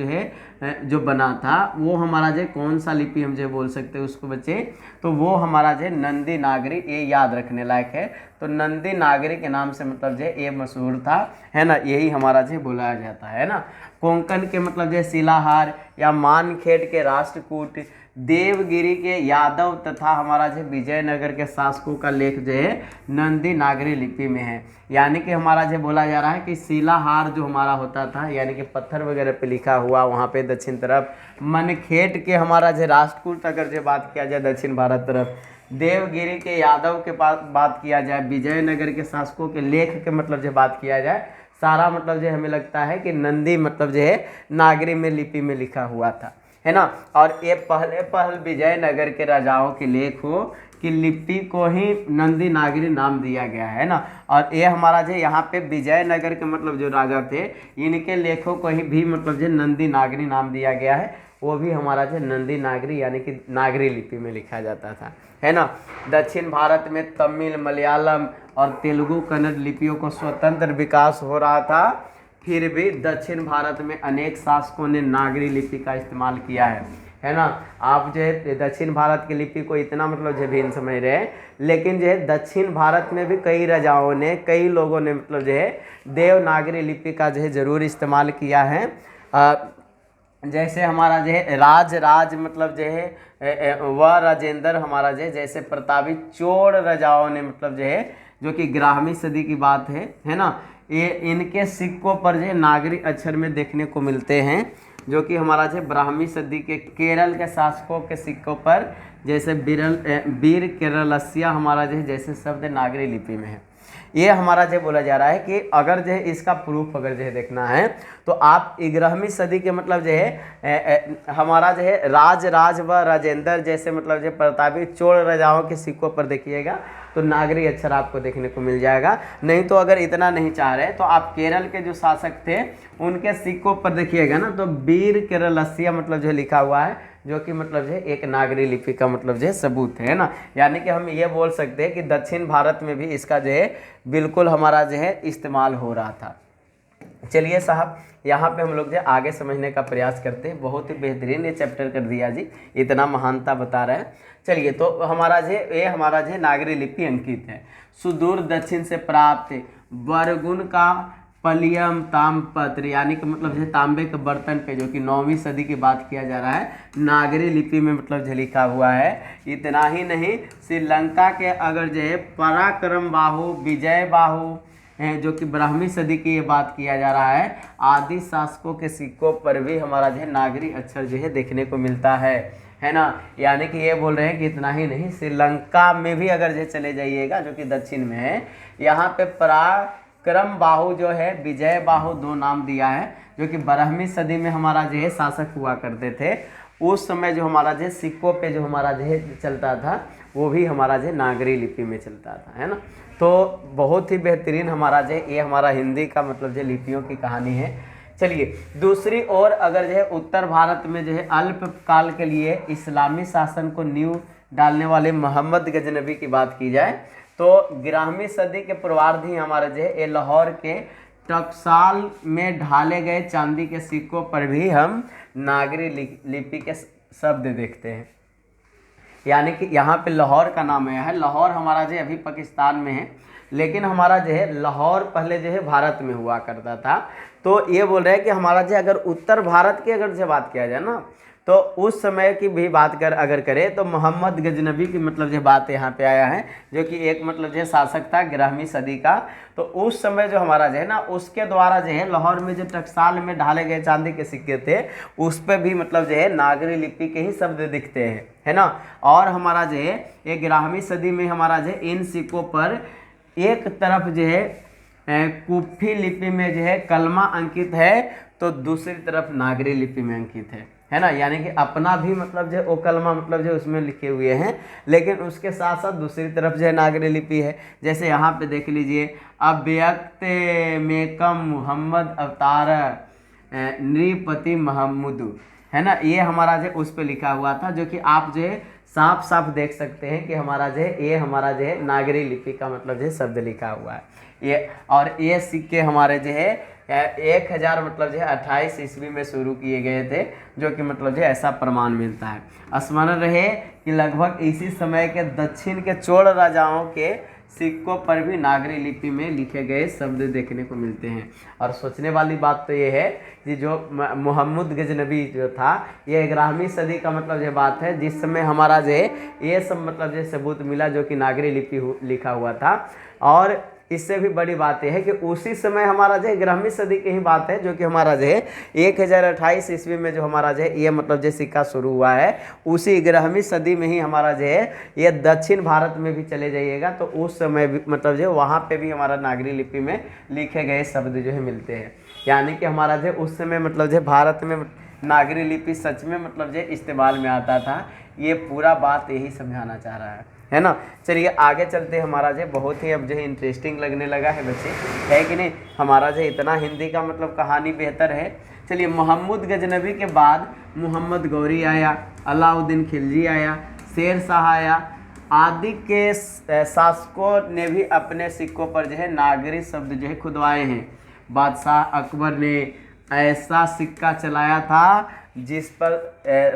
A: जो बना था वो हमारा जो कौन सा लिपि हम जो बोल सकते हैं उसको बच्चे, तो वो हमारा जो नंदी नागरी, ये याद रखने लायक है। तो नंदी नागरी के नाम से मतलब जो ये मशहूर था, है ना, यही हमारा जो बुलाया जाता है ना। कोंकण के मतलब जो शिलाहार या मानखेड़ के राष्ट्रकूट, देवगिरी के यादव तथा हमारा जो विजयनगर के शासकों का लेख जो है नंदी नागरी लिपि में है। यानी कि हमारा जो बोला जा रहा है कि शिलाहार जो हमारा होता था यानी कि पत्थर वगैरह पे लिखा हुआ वहाँ पे दक्षिण तरफ, मनखेड़ के हमारा जो राष्ट्रकूट अगर जो बात किया जाए दक्षिण भारत तरफ, देवगिरी के यादव के पास बात किया जाए, विजयनगर के शासकों के लेख के मतलब जो बात किया जाए, सारा मतलब जो हमें लगता है कि नंदी मतलब जो है नागरी में लिपि में लिखा हुआ था, है ना। और ये पहल विजयनगर के राजाओं के लेख हो कि लिपि को ही नंदी नागरी नाम दिया गया है ना। और ये हमारा जो यहाँ पे विजयनगर के मतलब जो राजा थे इनके लेखों को ही भी मतलब जो नंदी नागरी नाम दिया गया है, वो भी हमारा जो नंदी नागरी यानी कि नागरी लिपि में लिखा जाता था, है ना। दक्षिण भारत में तमिल, मलयालम और तेलुगु कन्नड़ लिपियों को स्वतंत्र विकास हो रहा था, फिर भी दक्षिण भारत में अनेक शासकों ने नागरी लिपि का इस्तेमाल किया है ना। आप जो है दक्षिण भारत की लिपि को इतना मतलब जो भिन्न समझ रहे हैं, लेकिन जो है दक्षिण भारत में भी कई राजाओं ने, कई लोगों ने मतलब जो है देवनागरी लिपि का जो है ज़रूर इस्तेमाल किया है। जैसे हमारा जो है राज मतलब जो है वह राजेंद्र हमारा जो है जैसे प्रतापी चोड़ राजाओं ने मतलब जो है, जो कि 11वीं सदी की बात है ना, ये इनके सिक्कों पर जो नागरी अक्षर में देखने को मिलते हैं, जो कि हमारा जो 12वीं सदी के केरल के शासकों के सिक्कों पर जैसे वीर केरलस्या हमारा जो जैसे शब्द नागरी लिपि में है। ये हमारा जो बोला जा रहा है कि अगर जो है इसका प्रूफ अगर जो है देखना है तो आप 11वीं सदी के मतलब जो है हमारा जो है राज व राजेंद्र जैसे मतलब जो प्रतापी चोड़ राजाओं के सिक्कों पर देखिएगा तो नागरी अक्षर आपको देखने को मिल जाएगा। नहीं तो अगर इतना नहीं चाह रहे तो आप केरल के जो शासक थे उनके सिक्कों पर देखिएगा ना, तो वीर केरलस्या मतलब जो लिखा हुआ है, जो कि मतलब जो है एक नागरी लिपि का मतलब जो है सबूत है ना। यानी कि हम ये बोल सकते हैं कि दक्षिण भारत में भी इसका जो है बिल्कुल हमारा जो है इस्तेमाल हो रहा था। चलिए साहब, यहाँ पे हम लोग जो आगे समझने का प्रयास करते हैं। बहुत ही बेहतरीन ये चैप्टर कर दिया जी, इतना महानता बता रहे हैं। चलिए, तो हमारा जो ये हमारा जो नागरी लिपि अंकित है। सुदूर दक्षिण से प्राप्त बरगुन का पलियम ताम्रपत्र यानी कि मतलब जो तांबे के बर्तन पे, जो कि 9वीं सदी की बात किया जा रहा है, नागरी लिपि में मतलब जो लिखा हुआ है। इतना ही नहीं, श्रीलंका के अगर जो है पराक्रम बाहु, विजय बाहु जो कि 12वीं सदी की ये बात किया जा रहा है, आदि शासकों के सिक्कों पर भी हमारा जो है नागरी अक्षर जो है देखने को मिलता है ना। यानी कि ये बोल रहे हैं कि इतना ही नहीं, श्रीलंका में भी अगर जो चले जाइएगा जो कि दक्षिण में है, यहाँ पे पराक्रम बाहु जो है, विजय बाहु, दो नाम दिया है, जो कि 12वीं सदी में हमारा जो है शासक हुआ करते थे। उस समय जो हमारा जो सिक्कों पे जो हमारा जो है चलता था वो भी हमारा जो नागरी लिपि में चलता था, है ना। तो बहुत ही बेहतरीन हमारा जो ये हमारा हिंदी का मतलब जो लिपियों की कहानी है। चलिए, दूसरी ओर अगर जो है उत्तर भारत में जो है अल्पकाल के लिए इस्लामी शासन को नींव डालने वाले मोहम्मद गजनबी की बात की जाए तो 11वीं सदी के पूर्वार्ध ही हमारे जो है लाहौर के टकसाल में ढाले गए चांदी के सिक्कों पर भी हम नागरी लिपि के शब्द देखते हैं। यानी कि यहाँ पे लाहौर का नाम आया है। लाहौर हमारा जो अभी पाकिस्तान में है, लेकिन हमारा जो है लाहौर पहले जो है भारत में हुआ करता था। तो ये बोल रहे हैं कि हमारा जो अगर उत्तर भारत की अगर जो बात किया जाए ना, तो उस समय की भी बात अगर करें तो मोहम्मद गजनबी की मतलब जो बात यहाँ पे आया है, जो कि एक मतलब जो शासक था 11वीं सदी का। तो उस समय जो हमारा जो है ना, उसके द्वारा जो है लाहौर में जो टकसाल में ढाले गए चांदी के सिक्के थे उस पर भी मतलब जो है नागरी लिपि के ही शब्द दिखते हैं, है ना। और हमारा जो है ये 11वीं सदी में हमारा जो है इन सिक्कों पर एक तरफ जो है कुफी लिपि में जो है कलमा अंकित है, तो दूसरी तरफ नागरी लिपि में अंकित है। है ना, यानी कि अपना भी मतलब जो वो कलमा मतलब जो उसमें लिखे हुए हैं, लेकिन उसके साथ साथ दूसरी तरफ जो है नागरी लिपि है। जैसे यहाँ पे देख लीजिए, अव्यक्त मेकम मोहम्मद अवतार नृपति महमूदू, है ना, ये हमारा जो उस पर लिखा हुआ था, जो कि आप जो है साफ साफ देख सकते हैं कि हमारा जो है ये हमारा जो है नागरी लिपि का मतलब जो है शब्द लिखा हुआ है ये। और ये सिक्के हमारे जो है 1000 मतलब जो है 28 ईस्वी में शुरू किए गए थे, जो कि मतलब जो ऐसा प्रमाण मिलता है। स्मरण रहे कि लगभग इसी समय के दक्षिण के चोल राजाओं के सिक्कों पर भी नागरी लिपि में लिखे गए शब्द देखने को मिलते हैं। और सोचने वाली बात तो ये है कि जो मोहम्मद गजनबी जो था, ये 11वीं सदी का मतलब ये बात है, जिस समय हमारा जो है ये सब मतलब जो सबूत मिला जो कि नागरी लिपि लिखा हुआ था। और इससे भी बड़ी बात यह है कि उसी समय हमारा जो है 11वीं सदी की ही बात है, जो कि हमारा जो है 1028 ईस्वी में जो हमारा जो है ये मतलब जो सिक्का शुरू हुआ है, उसी 11वीं सदी में ही हमारा जो है ये दक्षिण भारत में भी चले जाइएगा तो उस समय भी मतलब जो वहाँ पे भी हमारा नागरी लिपि में लिखे गए शब्द जो है मिलते हैं। यानी कि हमारा जो उस समय मतलब जो भारत में नागरी लिपि सच में मतलब जो इस्तेमाल में आता था। ये पूरा बात यही समझाना चाह रहा है ना। चलिए आगे चलते हैं। हमारा जो बहुत ही अब जो है इंटरेस्टिंग लगने लगा है बच्चे, है कि नहीं। हमारा जो इतना हिंदी का मतलब कहानी बेहतर है। चलिए, मोहम्मद गजनबी के बाद मोहम्मद गौरी आया, अलाउद्दीन खिलजी आया, शेर शाह आया, आदि के शासकों ने भी अपने सिक्कों पर जो है नागरी शब्द जो है खुदवाए हैं। बादशाह अकबर ने ऐसा सिक्का चलाया था जिस पर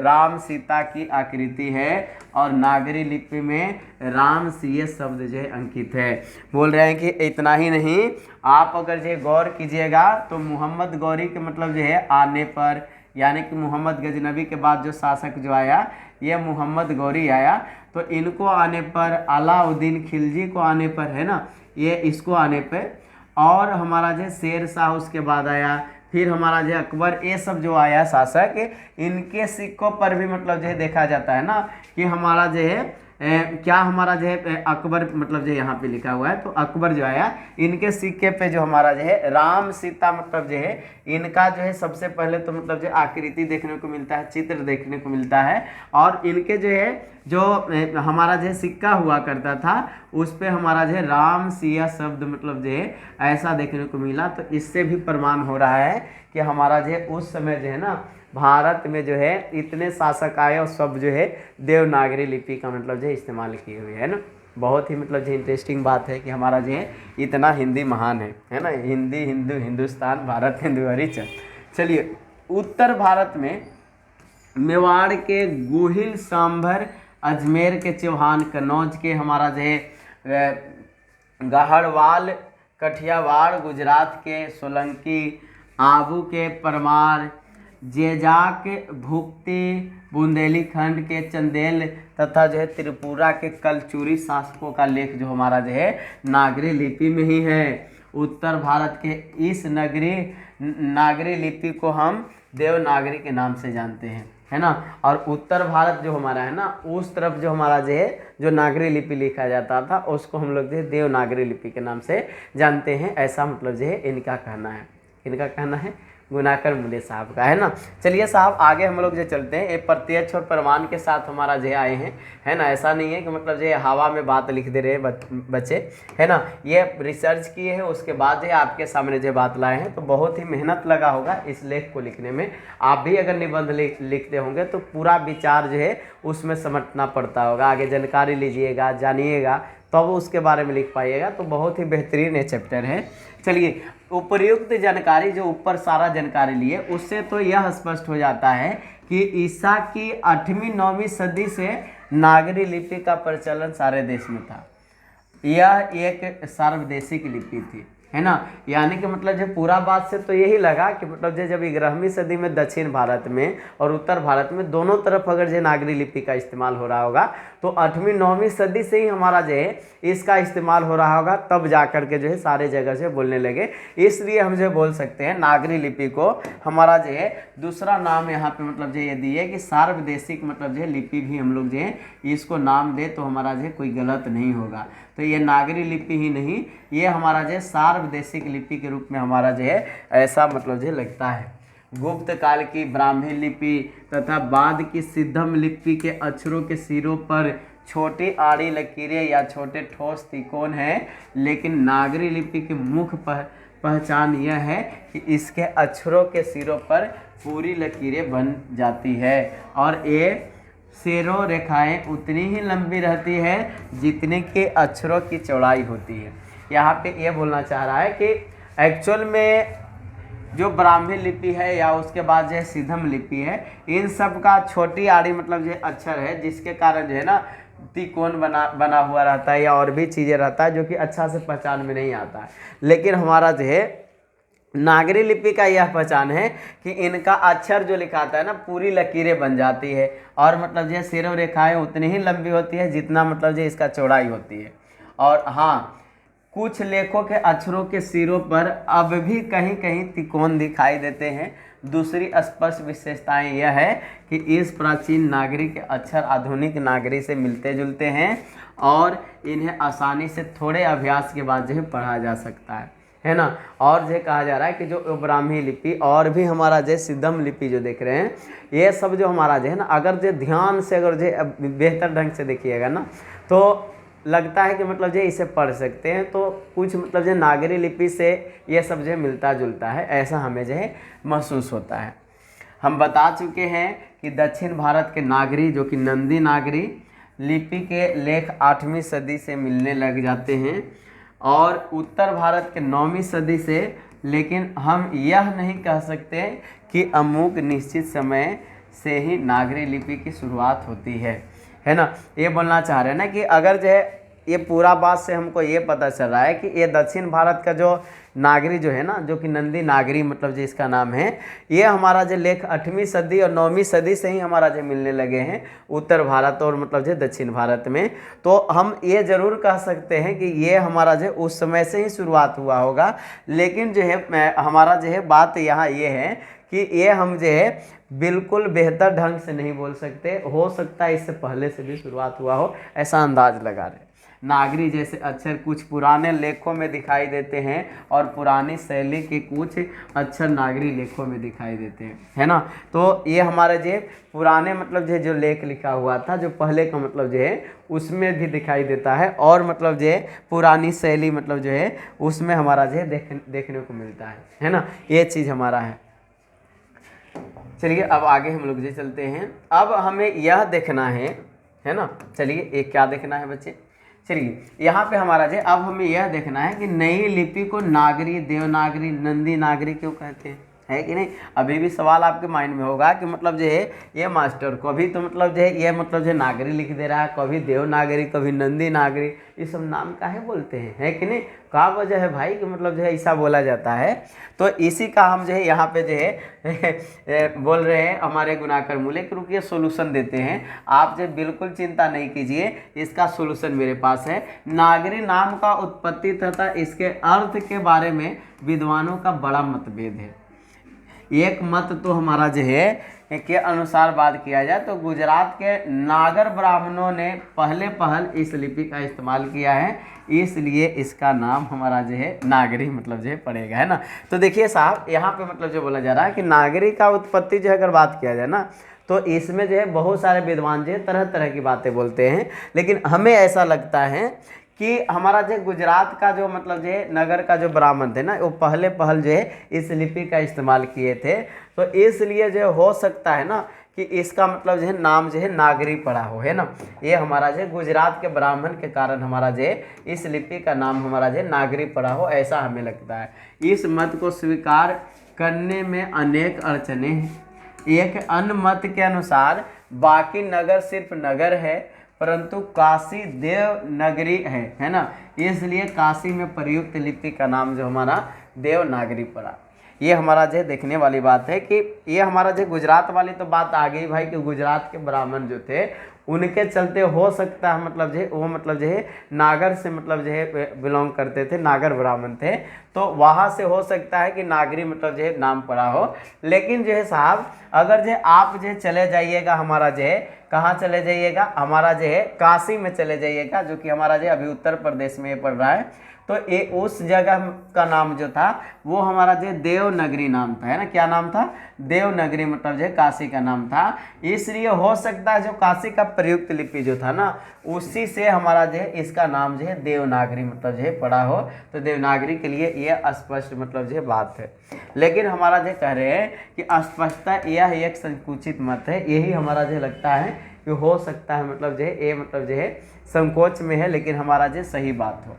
A: राम सीता की आकृति है और नागरी लिपि में राम सीय शब्द जो है अंकित है। बोल रहे हैं कि इतना ही नहीं, आप अगर जो गौर कीजिएगा तो मोहम्मद गौरी के मतलब जो है आने पर, यानी कि मोहम्मद गजनबी के बाद जो शासक जो आया ये मोहम्मद गौरी आया, तो इनको आने पर, अलाउद्दीन खिलजी को आने पर, है ना, ये इसको आने पर, और हमारा जो शेर शाह उसके बाद आया, फिर हमारा जो अकबर, ये सब जो आया शासक, इनके सिक्कों पर भी मतलब जो है देखा जाता है ना कि हमारा जो है क्या हमारा जो है अकबर मतलब जो यहाँ पे लिखा हुआ है, तो अकबर जो आया इनके सिक्के पे जो हमारा जो है राम सीता मतलब जो है इनका जो है सबसे पहले तो मतलब जो आकृति देखने को मिलता है, चित्र देखने को मिलता है। और इनके जो है जो हमारा जो है सिक्का हुआ करता था उस पे हमारा जो है राम सिया शब्द मतलब जो है ऐसा देखने को मिला। तो इससे भी प्रमाण हो रहा है कि हमारा जो है उस समय जो है ना भारत में जो है इतने शासक आए और सब जो है देवनागरी लिपि का मतलब जो है इस्तेमाल किए हुए है ना। बहुत ही मतलब जो इंटरेस्टिंग बात है कि हमारा जो है इतना हिंदी महान है ना। हिंदी हिंदू हिंदुस्तान भारत हिंदू हरिचंद। चलिए, उत्तर भारत में मेवाड़ के गोहिल, सांभर, अजमेर के चौहान, कन्नौज के हमारा जो है गाहड़वाल, कठियावाड़, गुजरात के सोलंकी, आबू के परमार, जेजाक, भुक्ति, बुंदेलीखंड के चंदेल तथा जो है त्रिपुरा के कलचुरी शासकों का लेख जो हमारा जो है नागरी लिपि में ही है। उत्तर भारत के इस नागरी लिपि को हम देवनागरी के नाम से जानते हैं, है ना। और उत्तर भारत जो हमारा है ना, उस तरफ जो हमारा जो है जो नागरी लिपि लिखा जाता था उसको हम लोग जो है देवनागरी लिपि के नाम से जानते हैं। ऐसा मतलब जो है इनका कहना है। इनका कहना है गुनाकर मुले साहब का, है ना। चलिए साहब, आगे हम लोग जो चलते हैं, ये प्रत्यक्ष और प्रमाण के साथ हमारा जो आए हैं, है ना। ऐसा नहीं है कि मतलब जो हवा में बात लिख दे रहे बच्चे, है ना। ये रिसर्च किए हैं, उसके बाद जो आपके सामने जो बात लाए हैं, तो बहुत ही मेहनत लगा होगा इस लेख को लिखने में। आप भी अगर निबंध लिखते होंगे तो पूरा विचार जो है उसमें समझना पड़ता होगा, आगे जानकारी लीजिएगा, जानिएगा, तो वो उसके बारे में लिख पाइएगा। तो बहुत ही बेहतरीन ये चैप्टर है। चलिए, उपर्युक्त जानकारी जो ऊपर सारा जानकारी लिए उससे तो यह स्पष्ट हो जाता है कि ईसा की 8वीं 9वीं सदी से नागरी लिपि का प्रचलन सारे देश में था। यह एक सार्वदेशिक लिपि थी, है ना। यानी कि मतलब जो पूरा बात से तो यही लगा कि मतलब जब 11वीं सदी में दक्षिण भारत में और उत्तर भारत में दोनों तरफ अगर जो नागरी लिपि का इस्तेमाल हो रहा होगा, तो 8वीं 9वीं सदी से ही हमारा जो है इसका इस्तेमाल हो रहा होगा, तब जा कर के जो है सारे जगह से बोलने लगे। इसलिए हम जो बोल सकते हैं नागरी लिपि को हमारा जो है दूसरा नाम यहाँ पे मतलब जो ये दिए कि सार्वदेशिक मतलब जो है लिपि भी हम लोग जो है इसको नाम दे तो हमारा जो है कोई गलत नहीं होगा। तो ये नागरी लिपि ही नहीं, ये हमारा जो है सार्वदेशिक लिपि के रूप में हमारा जो है ऐसा मतलब जो लगता है। गुप्त काल की ब्राह्मी लिपि तथा बाद की सिद्धम लिपि के अक्षरों के सिरों पर छोटी आड़ी लकीरें या छोटे ठोस तिकोन हैं, लेकिन नागरी लिपि की मुख्य पहचान यह है कि इसके अक्षरों के सिरों पर पूरी लकीरें बन जाती है और ये सिरों रेखाएं उतनी ही लंबी रहती है जितने के अक्षरों की चौड़ाई होती है। यहाँ पे ये बोलना चाह रहा है कि एक्चुअल में जो ब्राह्मी लिपि है या उसके बाद जो है सिद्धम लिपि है, इन सब का छोटी आड़ी मतलब जो अक्षर है, जिसके कारण जो है ना त्रिकोण बना हुआ रहता है या और भी चीज़ें रहता है जो कि अच्छा से पहचान में नहीं आता है। लेकिन हमारा जो है नागरी लिपि का यह पहचान है कि इनका अक्षर जो लिखाता है ना पूरी लकीरें बन जाती है और मतलब जो सिरों रेखाएं उतनी ही लंबी होती है जितना मतलब जो इसका चौड़ाई होती है। और हाँ, कुछ लेखों के अक्षरों के सिरों पर अब भी कहीं कहीं तिकोन दिखाई देते हैं। दूसरी स्पष्ट विशेषताएं यह है कि इस प्राचीन नागरी के अक्षर आधुनिक नागरी से मिलते जुलते हैं और इन्हें आसानी से थोड़े अभ्यास के बाद जो है पढ़ा जा सकता है ना। और जो कहा जा रहा है कि जो ब्राह्मी लिपि और भी हमारा जो सिद्धम लिपि जो देख रहे हैं, ये सब जो हमारा जो है ना, अगर जो ध्यान से अगर जो बेहतर ढंग से देखिएगा ना तो लगता है कि मतलब जो इसे पढ़ सकते हैं। तो कुछ मतलब जो नागरी लिपि से ये सब जो मिलता जुलता है, ऐसा हमें जो है महसूस होता है। हम बता चुके हैं कि दक्षिण भारत के नागरी जो कि नंदी नागरी लिपि के लेख 8वीं सदी से मिलने लग जाते हैं और उत्तर भारत के 9वीं सदी से। लेकिन हम यह नहीं कह सकते कि अमुक निश्चित समय से ही नागरी लिपि की शुरुआत होती है ना। ये बोलना चाह रहे हैं ना कि अगर जो है ये पूरा बात से हमको ये पता चल रहा है कि ये दक्षिण भारत का जो नागरी जो है ना, जो कि नंदी नागरी मतलब जो इसका नाम है, ये हमारा जो लेख 8वीं सदी और 9वीं सदी से ही हमारा जो मिलने लगे हैं उत्तर भारत और मतलब जो दक्षिण भारत में। तो हम ये ज़रूर कह सकते हैं कि ये हमारा जो उस समय से ही शुरुआत हुआ होगा। लेकिन जो है हमारा जो है बात यहाँ ये है कि ये हम जो है बिल्कुल बेहतर ढंग से नहीं बोल सकते, हो सकता है इससे पहले से भी शुरुआत हुआ हो, ऐसा अंदाज लगा रहे। नागरी जैसे अक्षर कुछ पुराने लेखों में दिखाई देते हैं और पुरानी शैली के कुछ अक्षर नागरी लेखों में दिखाई देते हैं, है ना। तो ये हमारे जो पुराने मतलब जो लेख लिखा हुआ था, जो पहले का मतलब जो है उसमें भी दिखाई देता है और मतलब जो है पुरानी शैली मतलब जो है उसमें हमारा जो है देखने को मिलता है ना। ये चीज़ हमारा है। चलिए अब आगे हम लोग जो चलते हैं। अब हमें यह देखना है ना। चलिए एक क्या देखना है बच्चे, चलिए यहाँ पे हमारा जो अब हमें यह देखना है कि नई लिपि को नागरी, देवनागरी, नंदी नागरी क्यों कहते हैं, है कि नहीं। अभी भी सवाल आपके माइंड में होगा कि मतलब जो है ये मास्टर कभी तो मतलब जो है ये मतलब जो नागरी लिख दे रहा है, कभी देवनागरी, कभी नंदी नागरी, ये सब नाम काहे बोलते हैं, है कि नहीं। क्या वजह है भाई कि मतलब जो है ऐसा बोला जाता है। तो इसी का हम जो है यहाँ पे जो है बोल रहे हैं हमारे गुनाकर मूल्य के रुकिए सोल्यूशन देते हैं। आप जो बिल्कुल चिंता नहीं कीजिए, इसका सोल्यूशन मेरे पास है। नागरी नाम का उत्पत्ति तथा इसके अर्थ के बारे में विद्वानों का बड़ा मतभेद है। एक मत तो हमारा जो है के अनुसार बात किया जाए तो गुजरात के नागर ब्राह्मणों ने पहल इस लिपि का इस्तेमाल किया है, इसलिए इसका नाम हमारा जो है नागरी मतलब जो है पड़ेगा, है ना। तो देखिए साहब यहाँ पे मतलब जो बोला जा रहा है कि नागरी का उत्पत्ति जो है अगर बात किया जाए ना तो इसमें जो है बहुत सारे विद्वान जो है तरह तरह की बातें बोलते हैं। लेकिन हमें ऐसा लगता है कि हमारा जो गुजरात का जो मतलब जो है नगर का जो ब्राह्मण थे ना, वो पहल जो है इस लिपि का इस्तेमाल किए थे। तो इसलिए जो हो सकता है ना कि इसका मतलब जो है नाम जो है नागरी पड़ा हो, है ना। ये हमारा जो गुजरात के ब्राह्मण के कारण हमारा जो है इस लिपि का नाम हमारा जो नागरी पड़ा हो, ऐसा हमें लगता है। इस मत को स्वीकार करने में अनेक अड़चने हैं। एक अन्य मत के अनुसार बाकी नगर सिर्फ नगर है, परंतु काशी देवनागरी है ना, इसलिए काशी में प्रयुक्त लिपि का नाम जो हमारा देवनागरी पड़ा। ये हमारा जो देखने वाली बात है कि ये हमारा जो गुजरात वाली तो बात आ गई भाई कि गुजरात के ब्राह्मण जो थे उनके चलते हो सकता है मतलब जो वो मतलब जो है नागर से मतलब जो है बिलोंग करते थे, नागर ब्राह्मण थे, तो वहाँ से हो सकता है कि नागरी मतलब जो है नाम पड़ा हो। लेकिन जो है साहब अगर जो आप जो चले जाइएगा हमारा जो है कहाँ चले जाइएगा, हमारा जो है काशी में चले जाइएगा, जो कि हमारा जो अभी उत्तर प्रदेश में पड़ रहा है। तो ये उस जगह का नाम जो था वो हमारा जो देवनगरी नाम था, है ना, क्या नाम था, देवनगरी, मतलब जो काशी का नाम था। इसलिए हो सकता है जो काशी का प्रयुक्त लिपि जो था ना, उसी से हमारा जो है इसका नाम जो है देवनागरी मतलब जो है पड़ा हो। तो देवनागरी के लिए यह स्पष्ट मतलब जो है बात है। लेकिन हमारा जो कह रहे हैं कि अस्पष्टता यह एक संकुचित मत है, यही हमारा जो लगता है कि हो सकता है मतलब जो है ये मतलब जो है संकोच में है, लेकिन हमारा जो सही बात हो।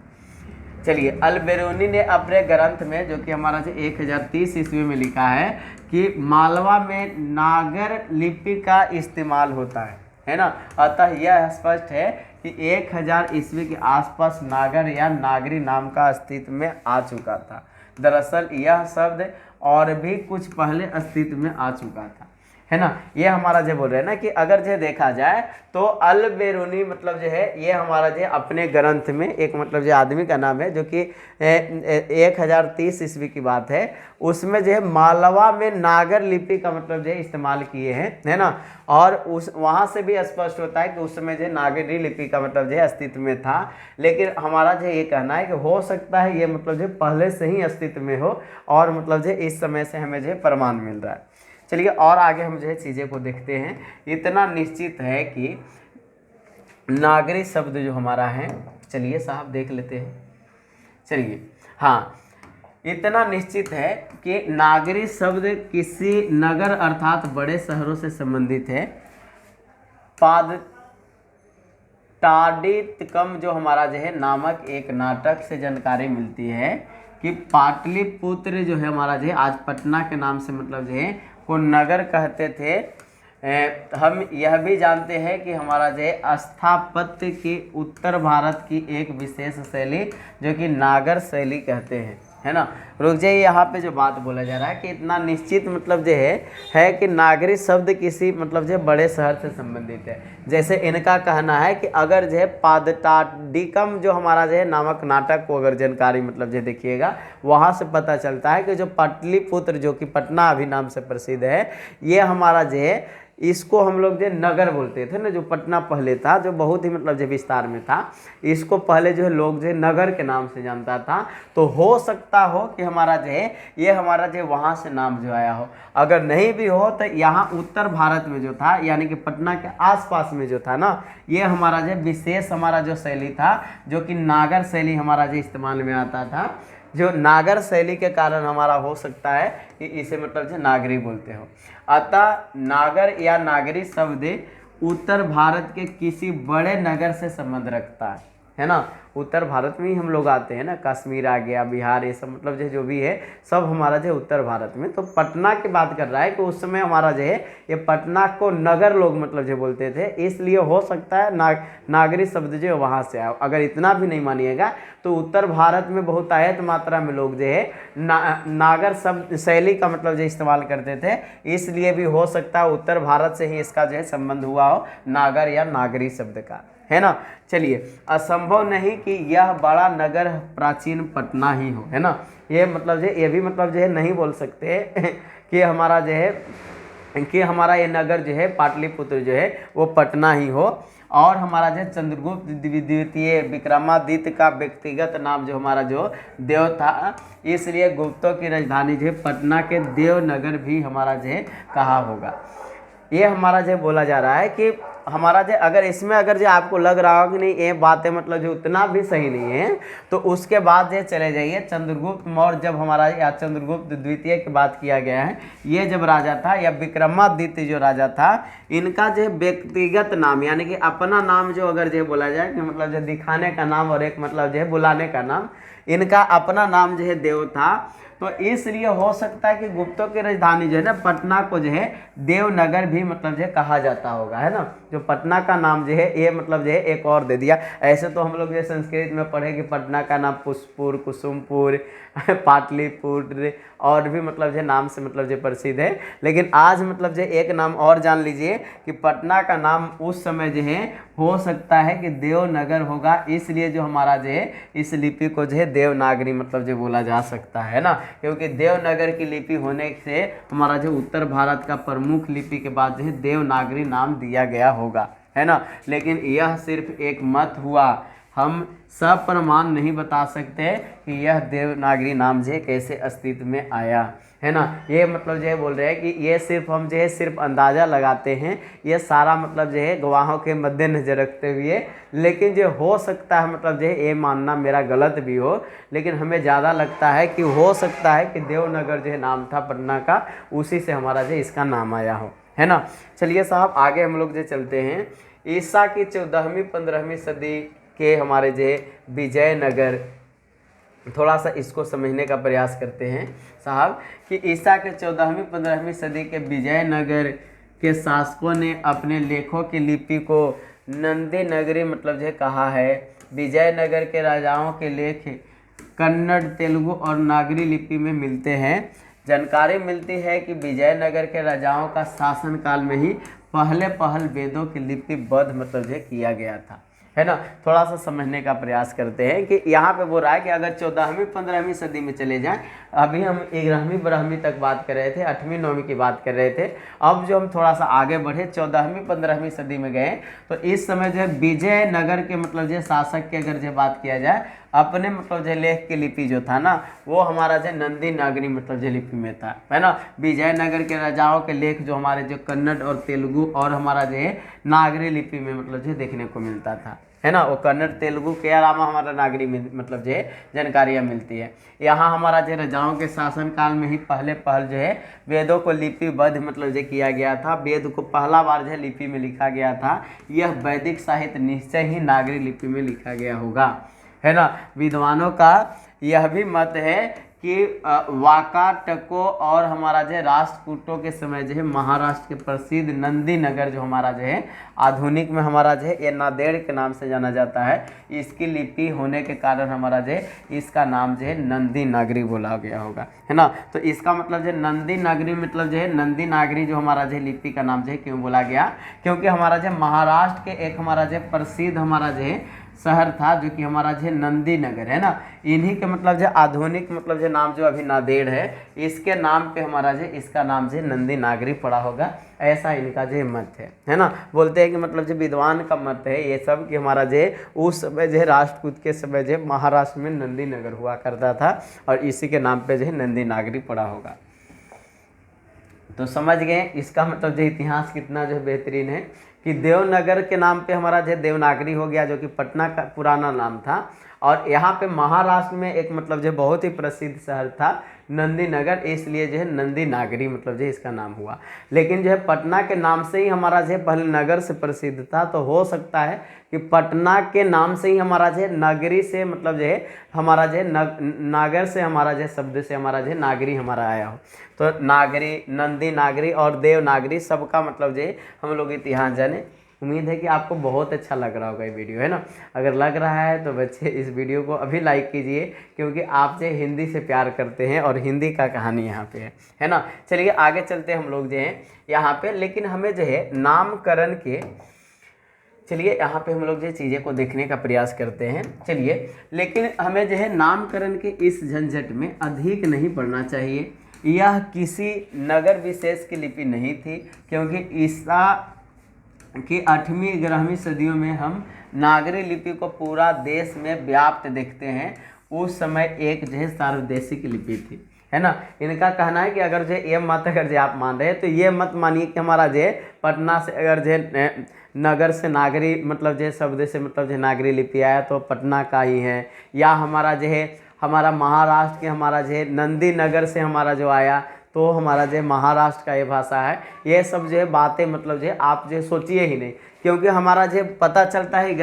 A: चलिए, अल-बेरूनी ने अपने ग्रंथ में, जो कि हमारा जो 1030 ईस्वी में लिखा है कि मालवा में नागर लिपि का इस्तेमाल होता है ना। अतः यह स्पष्ट है कि 1000 ईस्वी के आसपास नागर या नागरी नाम का अस्तित्व में आ चुका था। दरअसल यह शब्द और भी कुछ पहले अस्तित्व में आ चुका था, है ना। ये हमारा जो बोल रहे हैं ना कि अगर जो देखा जाए तो अल-बेरूनी मतलब जो है ये हमारा जो अपने ग्रंथ में एक मतलब जो आदमी का नाम है, जो कि 1030 ईस्वी की बात है, उसमें जो है मालवा में नागर लिपि का मतलब जो है इस्तेमाल किए हैं, है ना। और उस वहाँ से भी स्पष्ट होता है कि उस समय जो नागरी लिपि का मतलब जो है अस्तित्व में था। लेकिन हमारा जो ये कहना है कि हो सकता है ये मतलब जो पहले से ही अस्तित्व में हो और मतलब जो इस समय से हमें जो है प्रमाण मिल रहा है। चलिए और आगे हम जो है चीज़ें को देखते हैं। इतना निश्चित है कि नागरी शब्द जो हमारा है, चलिए साहब देख लेते हैं। चलिए, हाँ, इतना निश्चित है कि नागरी शब्द किसी नगर अर्थात बड़े शहरों से संबंधित है। पादटाडितकम जो हमारा जो है नामक एक नाटक से जानकारी मिलती है कि पाटलिपुत्र जो है हमारा जो है आज पटना के नाम से मतलब जो है को नगर कहते थे। हम यह भी जानते हैं कि हमारा जो है स्थापत्य की उत्तर भारत की एक विशेष शैली जो कि नागर शैली कहते हैं, है ना। रुक जाइए, यहाँ पे जो बात बोला जा रहा है कि इतना निश्चित मतलब जो है कि नागरी शब्द किसी मतलब जो बड़े शहर से संबंधित है। जैसे इनका कहना है कि अगर जो है पादटाडिकम जो हमारा जो है नामक नाटक को अगर जानकारी मतलब जो देखिएगा, वहाँ से पता चलता है कि जो पाटलिपुत्र जो कि पटना अभी नाम से प्रसिद्ध है, ये हमारा जो है इसको हम लोग जो नगर बोलते थे ना, जो पटना पहले था, जो बहुत ही मतलब जो विस्तार में था, इसको पहले जो है लोग जो नगर के नाम से जानता था। तो हो सकता हो कि हमारा जो है ये हमारा जो वहाँ से नाम जो आया हो। अगर नहीं भी हो तो यहाँ उत्तर भारत में जो था, यानी कि पटना के आसपास में जो था ना, ये हमारा जो विशेष हमारा जो शैली था, जो कि नागर शैली हमारा जो इस्तेमाल में आता था। जो नागर शैली के कारण हमारा हो सकता है कि इसे मतलब जो नागरी बोलते हो। अतः नागर या नागरी शब्द उत्तर भारत के किसी बड़े नगर से संबंध रखता है ना। उत्तर भारत में ही हम लोग आते हैं ना, कश्मीर आ गया, बिहार, ये सब मतलब जो भी है सब हमारा जो उत्तर भारत में। तो पटना की बात कर रहा है कि उस समय हमारा जो है ये पटना को नगर लोग मतलब जो बोलते थे, इसलिए हो सकता है नागरी शब्द जो वहाँ से आया। अगर इतना भी नहीं मानिएगा तो उत्तर भारत में बहुतायत मात्रा में लोग जो है नागर शब्द शैली का मतलब जो इस्तेमाल करते थे, इसलिए भी हो सकता है उत्तर भारत से ही इसका जो है संबंध हुआ हो नागर या नागरी शब्द का, है ना। चलिए, असंभव नहीं कि यह बड़ा नगर प्राचीन पटना ही हो, है ना। ये मतलब जो ये भी मतलब जो है नहीं बोल सकते कि हमारा जो है कि हमारा ये नगर जो है पाटलिपुत्र जो है वो पटना ही हो। और हमारा जो चंद्रगुप्त द्वितीय विक्रमादित्य का व्यक्तिगत नाम जो हमारा जो देव था, इसलिए गुप्तों की राजधानी जो है पटना के देवनगर भी हमारा जो है कहा होगा। ये हमारा जो बोला जा रहा है कि हमारा जो अगर इसमें अगर जो आपको लग रहा हो कि नहीं ये बातें मतलब जो उतना भी सही नहीं है, तो उसके बाद जो चले जाइए चंद्रगुप्त मौर्य, जब हमारा या चंद्रगुप्त द्वितीय की बात किया गया है, ये जब राजा था या विक्रमादित्य जो राजा था, इनका जो व्यक्तिगत नाम यानी कि अपना नाम जो अगर जो बोला जाए कि मतलब जो दिखाने का नाम और एक मतलब जो है बुलाने का नाम, इनका अपना नाम जो है देव था। तो इसलिए हो सकता है कि गुप्तों की राजधानी जो है ना पटना को जो है देवनगर भी मतलब जो है कहा जाता होगा, है ना। जो पटना का नाम जो है ये मतलब जो है एक और दे दिया। ऐसे तो हम लोग जो संस्कृत में पढ़े कि पटना का नाम पुष्पुर, कुसुमपुर, पाटलिपुत्र और भी मतलब जो नाम से मतलब जो प्रसिद्ध है। लेकिन आज मतलब जो एक नाम और जान लीजिए कि पटना का नाम उस समय जो है हो सकता है कि देवनगर होगा, इसलिए जो हमारा जो है इस लिपि को जो है देवनागरी मतलब जो बोला जा सकता है ना, क्योंकि देवनगर की लिपि होने से हमारा जो उत्तर भारत का प्रमुख लिपि के बाद जो है देवनागरी नाम दिया गया होगा, है ना। लेकिन यह सिर्फ एक मत हुआ, हम सप्रमाण नहीं बता सकते कि यह देवनागरी नाम जो है कैसे अस्तित्व में आया, है ना। ये मतलब जो है बोल रहे हैं कि ये सिर्फ हम जो है सिर्फ अंदाज़ा लगाते हैं, ये सारा मतलब जो है गवाहों के मद्देनजर रखते हुए। लेकिन जो हो सकता है मतलब जो है ये मानना मेरा गलत भी हो, लेकिन हमें ज़्यादा लगता है कि हो सकता है कि देवनगर जो है नाम था पटना का, उसी से हमारा जो इसका नाम आया हो, है ना। चलिए साहब आगे हम लोग जो चलते हैं, ईसा की 14वीं 15वीं सदी के हमारे जो विजयनगर, थोड़ा सा इसको समझने का प्रयास करते हैं साहब कि ईसा के 14वीं 15वीं सदी के विजयनगर के शासकों ने अपने लेखों की लिपि को नंदी नगरी मतलब जो कहा है। विजयनगर के राजाओं के लेख कन्नड़, तेलुगु और नागरी लिपि में मिलते हैं। जानकारी मिलती है कि विजयनगर के राजाओं का शासनकाल में ही पहल वेदों की लिपिबद्ध मतलब जो किया गया था, है ना। थोड़ा सा समझने का प्रयास करते हैं कि यहाँ पे बोल रहा है कि अगर 14वीं 15वीं सदी में चले जाएं, अभी हम 11वीं 12वीं तक बात कर रहे थे, 8वीं 9वीं की बात कर रहे थे, अब जो हम थोड़ा सा आगे बढ़े 14वीं 15वीं सदी में गए, तो इस समय जो है विजयनगर के मतलब जो शासक की अगर जो बात किया जाए, अपने मतलब जो लेख की लिपि जो था ना, वो हमारा जो नंदी नागरी मतलब जो लिपि में था, है ना। विजयनगर के राजाओं के लेख जो हमारे जो कन्नड़ और तेलुगु और हमारा जो है नागरी लिपि में मतलब जो देखने को मिलता था, है ना। वो कन्नड़ तेलुगु के अलावा हमारा नागरी में मतलब जो है जानकारियाँ मिलती है। यहाँ हमारा जो राजाओं के शासनकाल में ही पहल जो है वेदों को लिपिबद्ध मतलब जो किया गया था, वेद को पहला बार जो है लिपि में लिखा गया था। यह वैदिक साहित्य निश्चय ही नागरी लिपि में लिखा गया होगा, है ना। विद्वानों का यह भी मत है कि वाकाटकों और हमारा जो है राष्ट्रकूटों के समय जो है महाराष्ट्र के प्रसिद्ध नंदी नगर जो हमारा जो है आधुनिक में हमारा जो है ये नांदेड़ के नाम से जाना जाता है, इसकी लिपि होने के कारण हमारा जो है इसका नाम जो है नंदी नागरी बोला गया होगा, है ना। तो इसका मतलब जो नंदी नागरी मतलब जो है नंदी नागरी जो हमारा जो लिपि का नाम जो है क्यों बोला गया, क्योंकि हमारा जो महाराष्ट्र के एक हमारा जो प्रसिद्ध हमारा जो है शहर था जो कि हमारा जो नंदी नगर, है ना। इन्हीं के मतलब जो आधुनिक मतलब जो नाम जो अभी नांदेड़ है, इसके नाम पे हमारा जो इसका नाम जो नंदी नागरी पड़ा होगा, ऐसा इनका जो मत है ना। बोलते हैं कि मतलब जो विद्वान का मत है ये सब कि हमारा जो उस समय जो राष्ट्रकूट के समय जो महाराष्ट्र में नंदी नगर हुआ करता था और इसी के नाम पे जो नंदी नागरी पड़ा होगा। तो समझ गए इसका मतलब जो इतिहास कितना जो बेहतरीन है कि देवनगर के नाम पे हमारा जो देवनागरी हो गया, जो कि पटना का पुराना नाम था। और यहाँ पे महाराष्ट्र में एक मतलब जो बहुत ही प्रसिद्ध शहर था नंदी नगर, इसलिए जो है नंदी नागरी मतलब जो इसका नाम हुआ। लेकिन जो है पटना के नाम से ही हमारा जो है पहले नगर से प्रसिद्ध था, तो हो सकता है कि पटना के नाम से ही हमारा जो है नगरी से मतलब जो है हमारा जो है नागर से हमारा जो शब्द से हमारा जो है नागरी हमारा आया हो। तो नागरी, नंदी नागरी और देवनागरी सबका मतलब जो है हम लोग इतिहास जाने। उम्मीद है कि आपको बहुत अच्छा लग रहा होगा ये वीडियो, है ना। अगर लग रहा है तो बच्चे इस वीडियो को अभी लाइक कीजिए, क्योंकि आप जो हिंदी से प्यार करते हैं और हिंदी का कहानी यहाँ पे है ना। चलिए आगे चलते हैं हम लोग जो हैं यहाँ पे। लेकिन हमें जो है नामकरण के, चलिए यहाँ पे हम लोग जो चीज़ें को देखने का प्रयास करते हैं। चलिए, लेकिन हमें जो है नामकरण के इस झंझट में अधिक नहीं पड़ना चाहिए। यह किसी नगर विशेष की लिपि नहीं थी, क्योंकि ईसा कि 8वीं 11वीं सदियों में हम नागरी लिपि को पूरा देश में व्याप्त देखते हैं। उस समय एक जो है सार्वदेशिक लिपि थी, है ना। इनका कहना है कि अगर जो ये मत अगर जो आप मान रहे हैं तो ये मत मानिए कि हमारा जो है पटना से अगर जो नगर से नागरी मतलब जो शब्द से मतलब जो नागरी लिपि आया तो पटना का ही है, या हमारा जो है हमारा महाराष्ट्र के हमारा जो है नंदी नगर से हमारा जो आया तो हमारा जो महाराष्ट्र का ये भाषा है। ये सब जो है बातें मतलब जो आप जो सोचिए ही नहीं क्योंकि हमारा जो पता चलता है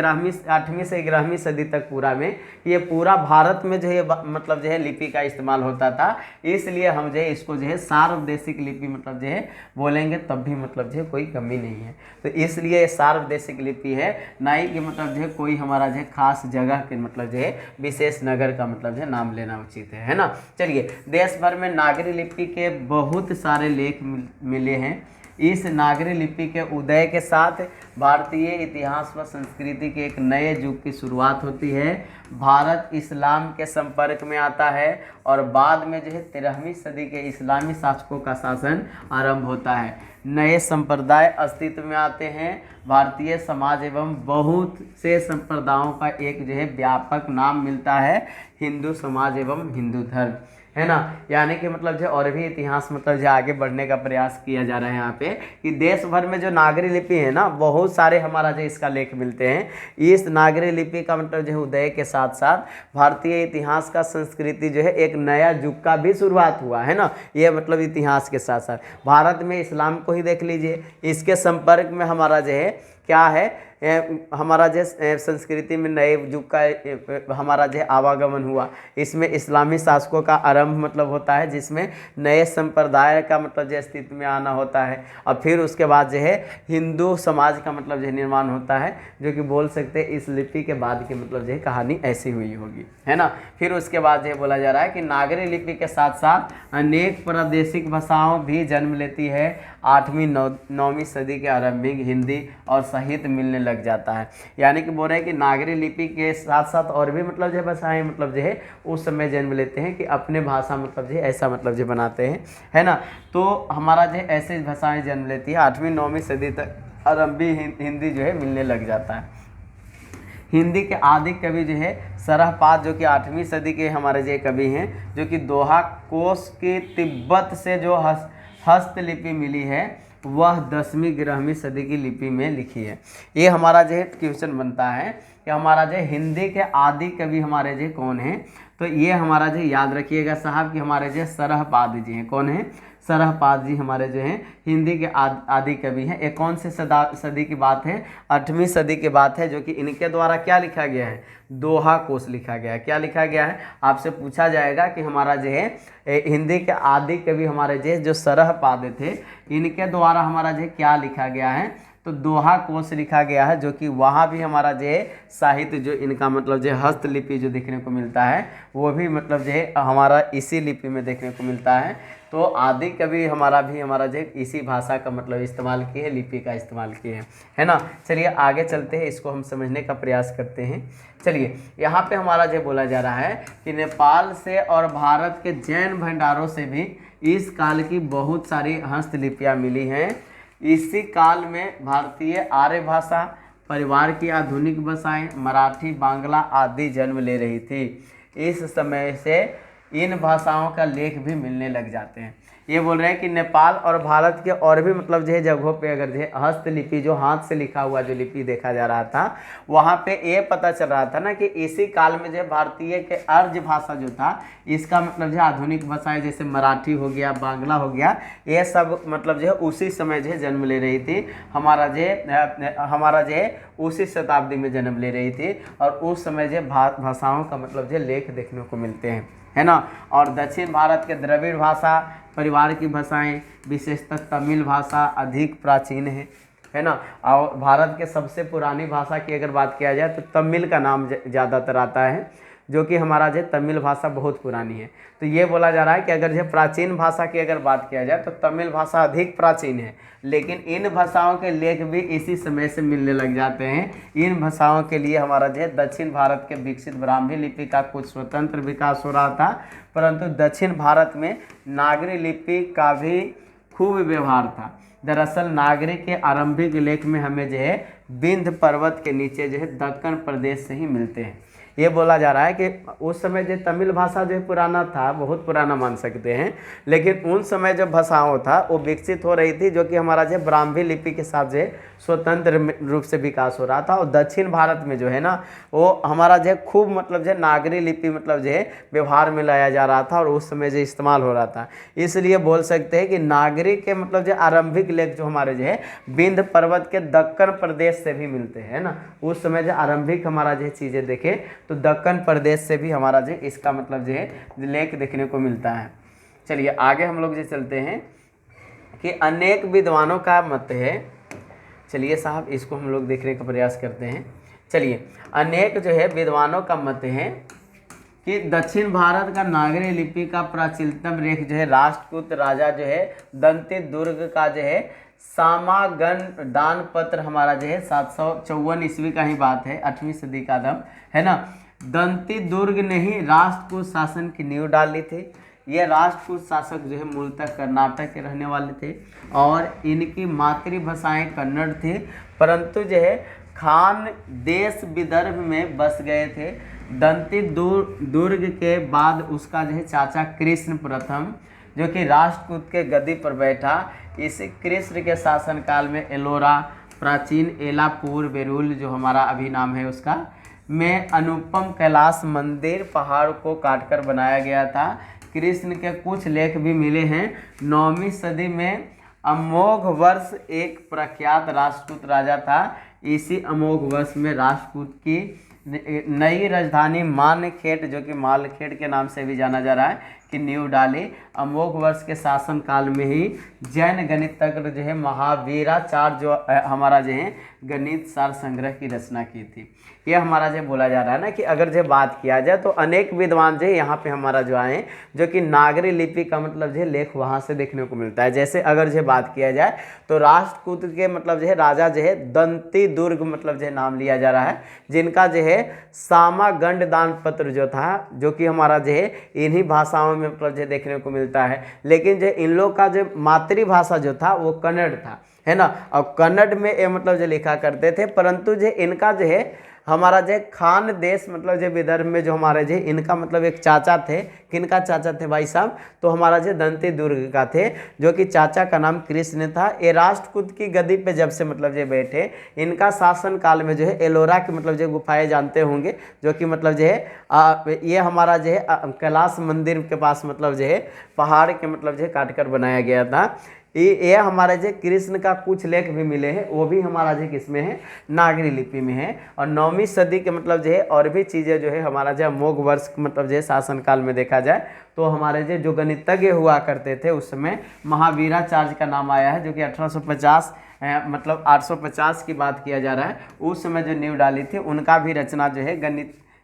A: 8वीं से 11वीं सदी तक पूरा में ये पूरा भारत में जो है मतलब जो है लिपि का इस्तेमाल होता था, इसलिए हम जो है इसको जो है सार्वदेशिक लिपि मतलब जो है बोलेंगे तब भी मतलब जो है कोई कमी नहीं है। तो इसलिए सार्वदेशिक लिपि है, ना ही कि मतलब जो है कोई हमारा जो है खास जगह के मतलब जो है विशेष नगर का मतलब जो है नाम लेना उचित है ना। चलिए, देश भर में नागरी लिपि के बहुत सारे लेख मिले हैं। इस नागरी लिपि के उदय के साथ भारतीय इतिहास व संस्कृति के एक नए युग की शुरुआत होती है। भारत इस्लाम के संपर्क में आता है और बाद में जो है 13वीं सदी के इस्लामी शासकों का शासन आरंभ होता है। नए संप्रदाय अस्तित्व में आते हैं। भारतीय समाज एवं बहुत से संप्रदायों का एक जो है व्यापक नाम मिलता है, हिंदू समाज एवं हिंदू धर्म, है ना। यानी कि मतलब जो और भी इतिहास मतलब जो आगे बढ़ने का प्रयास किया जा रहा है यहाँ पे कि देश भर में जो नागरी लिपि है ना, बहुत सारे हमारा जो इसका लेख मिलते हैं। इस नागरी लिपि का मतलब जो है उदय के साथ साथ भारतीय इतिहास का संस्कृति जो है एक नया युग का भी शुरुआत हुआ है ना। ये मतलब इतिहास के साथ साथ भारत में इस्लाम को ही देख लीजिए, इसके संपर्क में हमारा जो है क्या है हमारा जो संस्कृति में नए युग का हमारा जो आवागमन हुआ। इसमें इस्लामी शासकों का आरंभ मतलब होता है, जिसमें नए संप्रदाय का मतलब जो अस्तित्व में आना होता है। और फिर उसके बाद जो है हिंदू समाज का मतलब जो निर्माण होता है, जो कि बोल सकते हैं इस लिपि के बाद की मतलब जो कहानी ऐसी हुई होगी, है ना। फिर उसके बाद जो बोला जा रहा है कि नागरी लिपि के साथ साथ अनेक प्रादेशिक भाषाओं भी जन्म लेती है। 8वीं 9वीं सदी के आरंभिक हिंदी और साहित्य मिलने लग जाता है। यानी कि बोल रहे हैं कि नागरी लिपि के साथ साथ और भी मतलब जो भाषाएं मतलब जो है उस समय जन्म लेते हैं कि अपने भाषा मतलब जो ऐसा मतलब जो बनाते हैं, है ना। तो हमारा जो ऐसे भाषाएं जन्म लेती है। 8वीं 9वीं सदी तक आरंभिक हिंदी जो है मिलने लग जाता है। हिंदी के आदि कवि जो है सरहपाद, जो कि 8वीं सदी के हमारे जो कवि हैं, जो कि दोहा कोश की तिब्बत से जो हस्तलिपि मिली है वह 10वीं 11वीं सदी की लिपि में लिखी है। ये हमारा जो क्वेश्चन बनता है कि हमारा जो हिंदी के आदि कवि हमारे जो कौन है। तो ये हमारा जो याद रखिएगा साहब कि हमारे जो सरहपाद जी हैं। कौन है? सरहपाद जी हमारे जो हैं हिंदी के आदि कवि हैं। ये कौन से सदी की बात है? 8वीं सदी की बात है, जो कि इनके द्वारा क्या लिखा गया है? दोहा कोश लिखा गया है। क्या लिखा गया है? आपसे पूछा जाएगा कि हमारा जो है हिंदी के आदि कवि हमारे जो सरहपाद थे, इनके द्वारा हमारा जो क्या लिखा गया है? तो दोहा कोश लिखा गया है, जो कि वहाँ भी हमारा जो है साहित्य जो इनका मतलब जो हस्तलिपि जो देखने को मिलता है वो भी मतलब जो है हमारा इसी लिपि में देखने को मिलता है। तो आदि कवि हमारा जो इसी भाषा का मतलब इस्तेमाल किए हैं, लिपि का इस्तेमाल किए हैं, है ना। चलिए आगे चलते हैं, इसको हम समझने का प्रयास करते हैं। चलिए, यहाँ पे हमारा जो बोला जा रहा है कि नेपाल से और भारत के जैन भंडारों से भी इस काल की बहुत सारी हस्तलिपियाँ मिली हैं। इसी काल में भारतीय आर्य भाषा, परिवार की आधुनिक भाषाएं मराठी, बांग्ला आदि जन्म ले रही थी। इस समय से इन भाषाओं का लेख भी मिलने लग जाते हैं। ये बोल रहे हैं कि नेपाल और भारत के और भी मतलब जो है जगहों पे अगर जो है हस्तलिपि जो हाथ से लिखा हुआ जो लिपि देखा जा रहा था, वहाँ पे ये पता चल रहा था ना कि इसी काल में जो भारतीय के आर्य भाषा जो था इसका मतलब जो आधुनिक भाषाएं जैसे मराठी हो गया, बांग्ला हो गया, ये सब मतलब जो है उसी समय जो है जन्म ले रही थी। हमारा जो है उसी शताब्दी में जन्म ले रही थी और उस समय जो भाषाओं का मतलब जो लेख देखने को मिलते हैं, है ना। और दक्षिण भारत के द्रविड़ भाषा परिवार की भाषाएं विशेषतः तमिल भाषा अधिक प्राचीन है ना। और भारत के सबसे पुरानी भाषा की अगर बात किया जाए तो तमिल का नाम ज़्यादातर आता है, जो कि हमारा जो तमिल भाषा बहुत पुरानी है। तो ये बोला जा रहा है कि अगर जो प्राचीन भाषा की अगर बात किया जाए तो तमिल भाषा अधिक प्राचीन है, लेकिन इन भाषाओं के लेख भी इसी समय से मिलने लग जाते हैं। इन भाषाओं के लिए हमारा जो दक्षिण भारत के विकसित ब्राह्मी लिपि का कुछ स्वतंत्र विकास हो रहा था, परंतु दक्षिण भारत में नागरी लिपि का भी खूब व्यवहार था। दरअसल नागरी के आरंभिक लेख में हमें जो है विंध्य पर्वत के नीचे जो है दक्कन प्रदेश से ही मिलते हैं। ये बोला जा रहा है कि उस समय जो तमिल भाषा जो पुराना था, बहुत पुराना मान सकते हैं, लेकिन उन समय जो भाषाओं था वो विकसित हो रही थी, जो कि हमारा जो ब्राह्मी लिपि के साथ जो स्वतंत्र रूप से विकास हो रहा था। और दक्षिण भारत में जो है ना वो हमारा जो खूब मतलब जो नागरी लिपि मतलब जो है व्यवहार में लाया जा रहा था और उस समय जो इस्तेमाल हो रहा था। इसलिए बोल सकते हैं कि नागरी के मतलब जो आरंभिक लेख जो हमारे जो है विंध्य पर्वत के दक्कन प्रदेश से भी मिलते हैं ना। उस समय जो आरंभिक हमारा जो चीज़ें देखें तो दक्कन प्रदेश से भी हमारा जो इसका मतलब जो है लेख देखने को मिलता है। चलिए आगे हम लोग जो चलते हैं कि अनेक विद्वानों का मत है। चलिए साहब इसको हम लोग देखने का प्रयास करते हैं। चलिए अनेक जो है विद्वानों का मत है कि दक्षिण भारत का नागरी लिपि का प्राचीनतम रेख जो है राष्ट्रकूट राजा जो है दंती दुर्ग का जो है सामागन दान पत्र हमारा जो है 754 ईस्वी का ही बात है, 8वीं सदी का दम है ना। दंती दुर्ग ने ही राष्ट्रकूट शासन की नींव डाली थी। ये राष्ट्रकूट शासक जो है मूलतः कर्नाटक के रहने वाले थे और इनकी मातृभाषाएं कन्नड़ थी, परंतु जो है खान देश विदर्भ में बस गए थे। दंती दुर्ग के बाद उसका जो है चाचा कृष्ण प्रथम जो कि राष्ट्रकूट के गद्दी पर बैठा। इसी कृष्ण के शासनकाल में एलोरा प्राचीन एलापुर बेरुल जो हमारा अभी नाम है उसका में अनुपम कैलाश मंदिर पहाड़ को काटकर बनाया गया था। कृष्ण के कुछ लेख भी मिले हैं। 9वीं सदी में अमोघ वर्ष एक प्रख्यात राष्ट्रकूट राजा था। इसी अमोघ वर्ष में राष्ट्रकूट की नई राजधानी मानखेड़ जो कि मालखेड़ के नाम से भी जाना जा रहा है कि नींव डाली। अमोघ वर्ष के शासन काल में ही जैन गणितज्ञ जो है महावीराचार्य जो हमारा जो है गणित सार संग्रह की रचना की थी। ये हमारा जो बोला जा रहा है ना कि अगर जो बात किया जाए तो अनेक विद्वान जो है यहाँ पे हमारा जो आए जो कि नागरी लिपि का मतलब जो है लेख वहाँ से देखने को मिलता है। जैसे अगर जो बात किया जाए तो राष्ट्रकूट के मतलब जो है राजा जो है दंती दुर्ग मतलब जो है नाम लिया जा रहा है, जिनका जो है सामागंड दान पत्र जो था जो कि हमारा जो है इन्हीं भाषाओं में मतलब जो देखने को मिलता है। लेकिन जो इन लोग का जो मातृभाषा जो था वो कन्नड़ था, है ना। और कन्नड़ में ये मतलब जो लिखा करते थे, परंतु जो इनका जो है हमारा जो खान देश मतलब जो विदर्भ में जो हमारे जो इनका मतलब एक चाचा थे। किनका चाचा थे भाई साहब? तो हमारा जो दंती दुर्ग का थे, जो कि चाचा का नाम कृष्ण था। ये राष्ट्रकूट की गद्दी पे जब से मतलब जो बैठे, इनका शासन काल में जो है एलोरा की मतलब जो गुफाएं जानते होंगे जो कि मतलब जो है ये हमारा जो है कैलाश मंदिर के पास मतलब जो है पहाड़ के मतलब जो है काट कर बनाया गया था। ये हमारे जो कृष्ण का कुछ लेख भी मिले हैं, वो भी हमारा जो किसमें है नागरी लिपि में है। और 9वीं सदी के मतलब जो है और भी चीज़ें जो है हमारा जो अमोघ वर्ष मतलब जो है शासनकाल में देखा जाए तो हमारे जो गणितज्ञ हुआ करते थे उस समय महावीराचार्य का नाम आया है, जो कि 1850 मतलब 850 की बात किया जा रहा है। उस समय जो नींव डाली थी उनका भी रचना जो है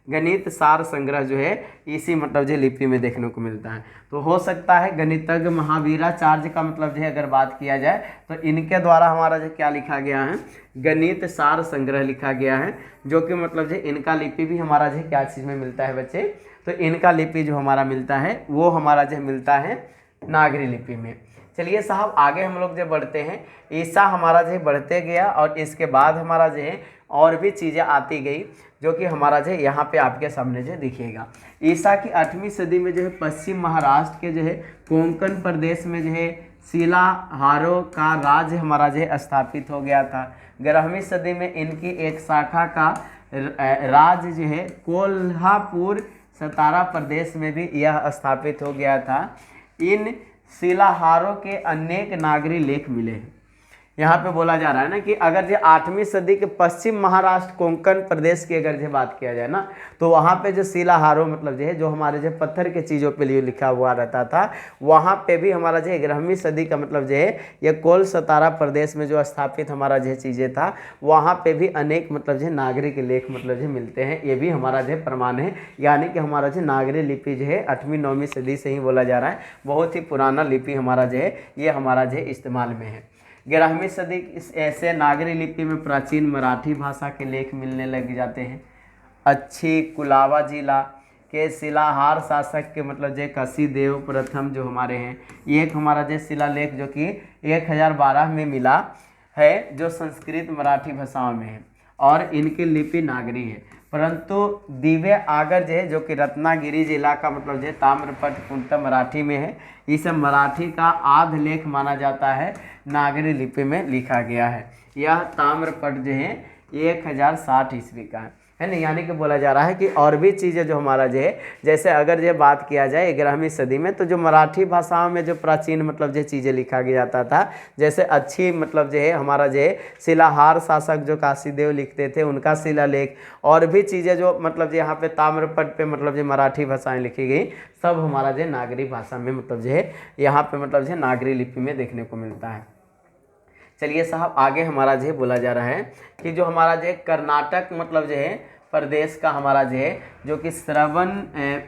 A: गणित सार संग्रह जो है इसी मतलब जो लिपि में देखने को मिलता है। तो हो सकता है गणितज्ञ महावीराचार्य का मतलब जो है अगर बात किया जाए तो इनके द्वारा हमारा जो क्या लिखा गया है गणित सार संग्रह लिखा गया है, जो कि मतलब जो इनका लिपि भी हमारा जो क्या चीज़ में मिलता है बच्चे? तो इनका लिपि जो हमारा मिलता है वो हमारा जो मिलता है नागरी लिपि में। चलिए साहब आगे हम लोग जो बढ़ते हैं, ईसा हमारा जो बढ़ते गया और इसके बाद हमारा जो है और भी चीज़ें आती गई जो कि हमारा जो यहाँ पे आपके सामने जो दिखेगा। ईसा की 8वीं सदी में जो है पश्चिम महाराष्ट्र के जो है कोंकण प्रदेश में जो है शिलाहारों का राज्य हमारा जो है स्थापित हो गया था। 11वीं सदी में इनकी एक शाखा का राज्य जो है कोल्हापुर सतारा प्रदेश में भी यह स्थापित हो गया था। इन शिलाहारों के अनेक नागरी लेख मिले हैं। यहाँ पे बोला जा रहा है ना कि अगर जो 8वीं सदी के पश्चिम महाराष्ट्र कोंकण प्रदेश की अगर जो बात किया जाए ना तो वहाँ पे जो शिलाहारों मतलब जो है जो हमारे जो पत्थर के चीज़ों पे लिए लिखा हुआ रहता था, वहाँ पे भी हमारा जो 11वीं सदी का मतलब जो है ये कोल सतारा प्रदेश में जो स्थापित हमारा जो चीज़ें था वहाँ पे भी अनेक मतलब जो नागरी के लेख मतलब जो मिलते हैं। ये भी हमारा जो प्रमाण है, यानी कि हमारा जो नागरी लिपि जो है 8वीं-9वीं सदी से ही बोला जा रहा है। बहुत ही पुराना लिपि हमारा जो है ये हमारा जो इस्तेमाल में है। 11वीं सदी ऐसे नागरी लिपि में प्राचीन मराठी भाषा के लेख मिलने लग जाते हैं। अच्छी कुलाबा जिला के शिलाहार शासक के मतलब जो कसी देव प्रथम जो हमारे हैं, ये एक हमारा जो शिलालेख जो कि 1012 में मिला है, जो संस्कृत मराठी भाषाओं में है और इनकी लिपि नागरी है। परंतु दिव्य आगर जो है, जो कि रत्नागिरी जिला का मतलब जो है ताम्रपट पूर्णतः मराठी में है। इसे मराठी का आध लेख माना जाता है, नागरी लिपि में लिखा गया है। यह ताम्रपट जो है 1060 ईस्वी का है ना। यानी कि बोला जा रहा है कि और भी चीज़ें जो हमारा जो है, जैसे अगर जो बात किया जाए 11वीं सदी में, तो जो मराठी भाषाओं में जो प्राचीन मतलब जो चीज़ें लिखा गया जाता था, जैसे अच्छी मतलब जो है हमारा जो है शिलाहार शासक जो काशीदेव लिखते थे उनका शिलालेख, और भी चीज़ें जो मतलब जो यहाँ पे ताम्रपट पे मतलब जो मराठी भाषाएँ लिखी गई, सब हमारा जो नागरी भाषा में मतलब जो है यहाँ पे मतलब जो नागरी लिपि में देखने को मिलता है। चलिए साहब, आगे हमारा जो है बोला जा रहा है कि जो हमारा जो है कर्नाटक मतलब जो है प्रदेश का हमारा जो है, जो कि श्रवण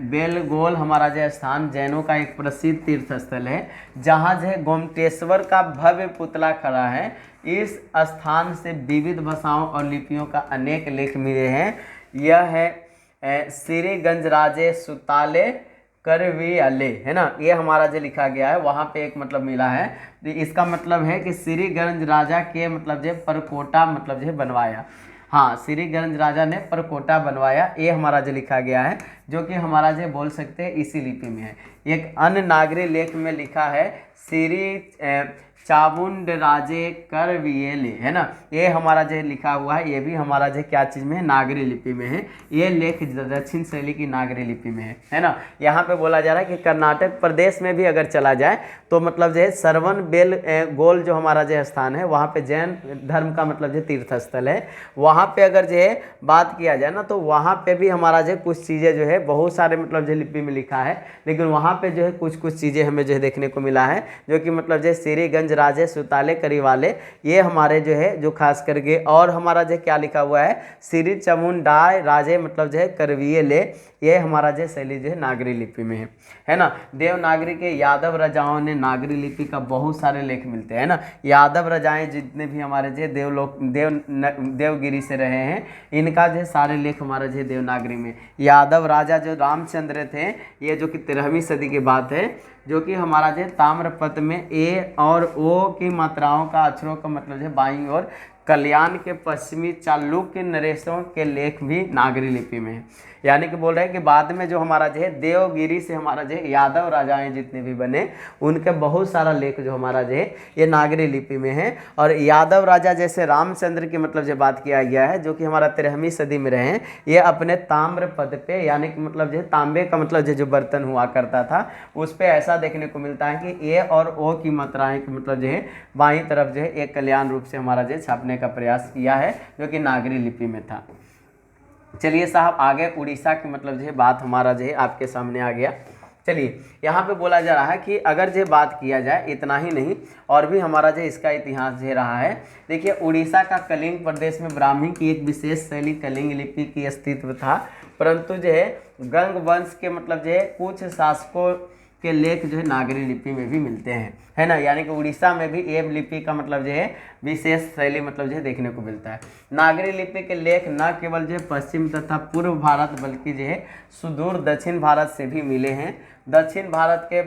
A: बेलगोल हमारा जो स्थान जैनों का एक प्रसिद्ध तीर्थ स्थल है, जहाँ जो है गोमटेश्वर का भव्य पुतला खड़ा है। इस स्थान से विविध भाषाओं और लिपियों का अनेक लेख मिले हैं। यह है श्री गंजराजे सुताले करवीअले, है ना। ये हमारा जो लिखा गया है वहाँ पे एक मतलब मिला है, तो इसका मतलब है कि श्री गंज राजा के मतलब जो परकोटा मतलब जो बनवाया। हाँ, श्री गंज राजा ने परकोटा बनवाया, ये हमारा जो लिखा गया है, जो कि हमारा जो बोल सकते हैं इसी लिपि में है। एक अन्य नागरी लेख में लिखा है श्री चामुंड राजे करवीएले, है ना। ये हमारा जो लिखा हुआ है, ये भी हमारा जो क्या चीज़ में है, नागरी लिपि में है। ये लेख दक्षिण शैली की नागरी लिपि में है ना। यहाँ पे बोला जा रहा है कि कर्नाटक प्रदेश में भी अगर चला जाए तो मतलब जो है श्रवण बेलगोल जो हमारा जो स्थान है, वहाँ पे जैन धर्म का मतलब जो तीर्थ स्थल है, वहाँ पे अगर जो है बात किया जाए ना, तो वहाँ पे भी हमारा जो कुछ चीज़ें जो है बहुत सारे मतलब जो लिपि में लिखा है, लेकिन वहाँ पे जो है कुछ चीज़ें हमें जो है देखने को मिला है, जो कि मतलब जो श्रीगंज राजे सुताले करीवाले, ये हमारे जो है जो खास करके, और हमारा जो क्या लिखा हुआ है श्री चामुंडाय राजे मतलब जो है करवीएले, ये हमारा जो शैली जो है नागरी लिपि में है ना। देवनागरी के यादव राजाओं ने नागरी लिपि का बहुत सारे लेख मिलते हैं ना। यादव राजाएं जितने भी हमारे जो देवगिरी से रहे हैं, इनका जो सारे लेख हमारा जो देवनागरी में। यादव राजा जो रामचंद्र थे, ये जो कि 13वीं सदी की बात है, जो कि हमारा जो ताम्रपत्र में ए और ओ की मात्राओं का अक्षरों का मतलब है बाईं और कल्याण के पश्चिमी चालुक्य नरेशों के लेख भी नागरी लिपि में है। यानी कि बोल रहे हैं कि बाद में जो हमारा जो है देवगिरी से हमारा जो है यादव राजाएं जितने भी बने, उनके बहुत सारा लेख जो हमारा जो है ये नागरी लिपि में है। और यादव राजा जैसे रामचंद्र की मतलब जो बात किया गया है, जो कि हमारा 13वीं सदी में रहे, ये अपने ताम्र पद पे, यानी कि मतलब जो है तांबे का मतलब जो बर्तन हुआ करता था, उस पर ऐसा देखने को मिलता है कि ए और ओ की मात्राएं की मतलब जो है बाईं तरफ जो है एक कल्याण रूप से हमारा जो छापने का प्रयास किया है, जो कि नागरी लिपि में था। चलिए साहब, आगे उड़ीसा की मतलब जो है बात हमारा जो है आपके सामने आ गया। चलिए, यहाँ पे बोला जा रहा है कि अगर जो बात किया जाए, इतना ही नहीं और भी हमारा जो इसका इतिहास जो रहा है। देखिए, उड़ीसा का कलिंग प्रदेश में ब्राह्मी की एक विशेष शैली कलिंग लिपि की अस्तित्व था, परंतु जो है गंग वंश के मतलब जो है कुछ शासकों के लेख जो है नागरी लिपि में भी मिलते हैं, है ना। यानी कि उड़ीसा में भी एव लिपि का मतलब जो है विशेष शैली मतलब जो है देखने को मिलता है। नागरी लिपि के लेख न केवल जो है पश्चिम तथा पूर्व भारत, बल्कि जो है सुदूर दक्षिण भारत से भी मिले हैं। दक्षिण भारत के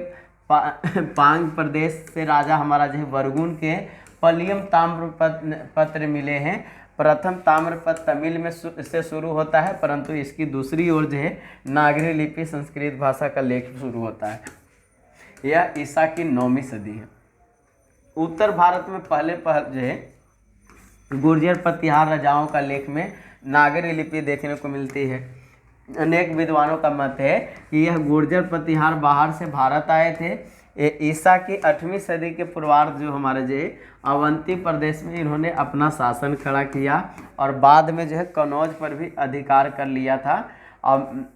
A: पांग प्रदेश से राजा हमारा जो है वर्गुन के पलियम ताम्रपत्र मिले हैं। प्रथम ताम्रपत्र तमिल में से शुरू होता है, परंतु इसकी दूसरी ओर जो है नागरी लिपि संस्कृत भाषा का लेख शुरू होता है। यह ईसा की 9वीं सदी है। उत्तर भारत में पहले जो है गुर्जर प्रतिहार राजाओं का लेख में नागरी लिपि देखने को मिलती है। अनेक विद्वानों का मत है कि यह गुर्जर प्रतिहार बाहर से भारत आए थे। ईसा की 8वीं सदी के पूर्वार्ध जो हमारे जो है अवंती प्रदेश में इन्होंने अपना शासन खड़ा किया, और बाद में जो है कनौज पर भी अधिकार कर लिया था। और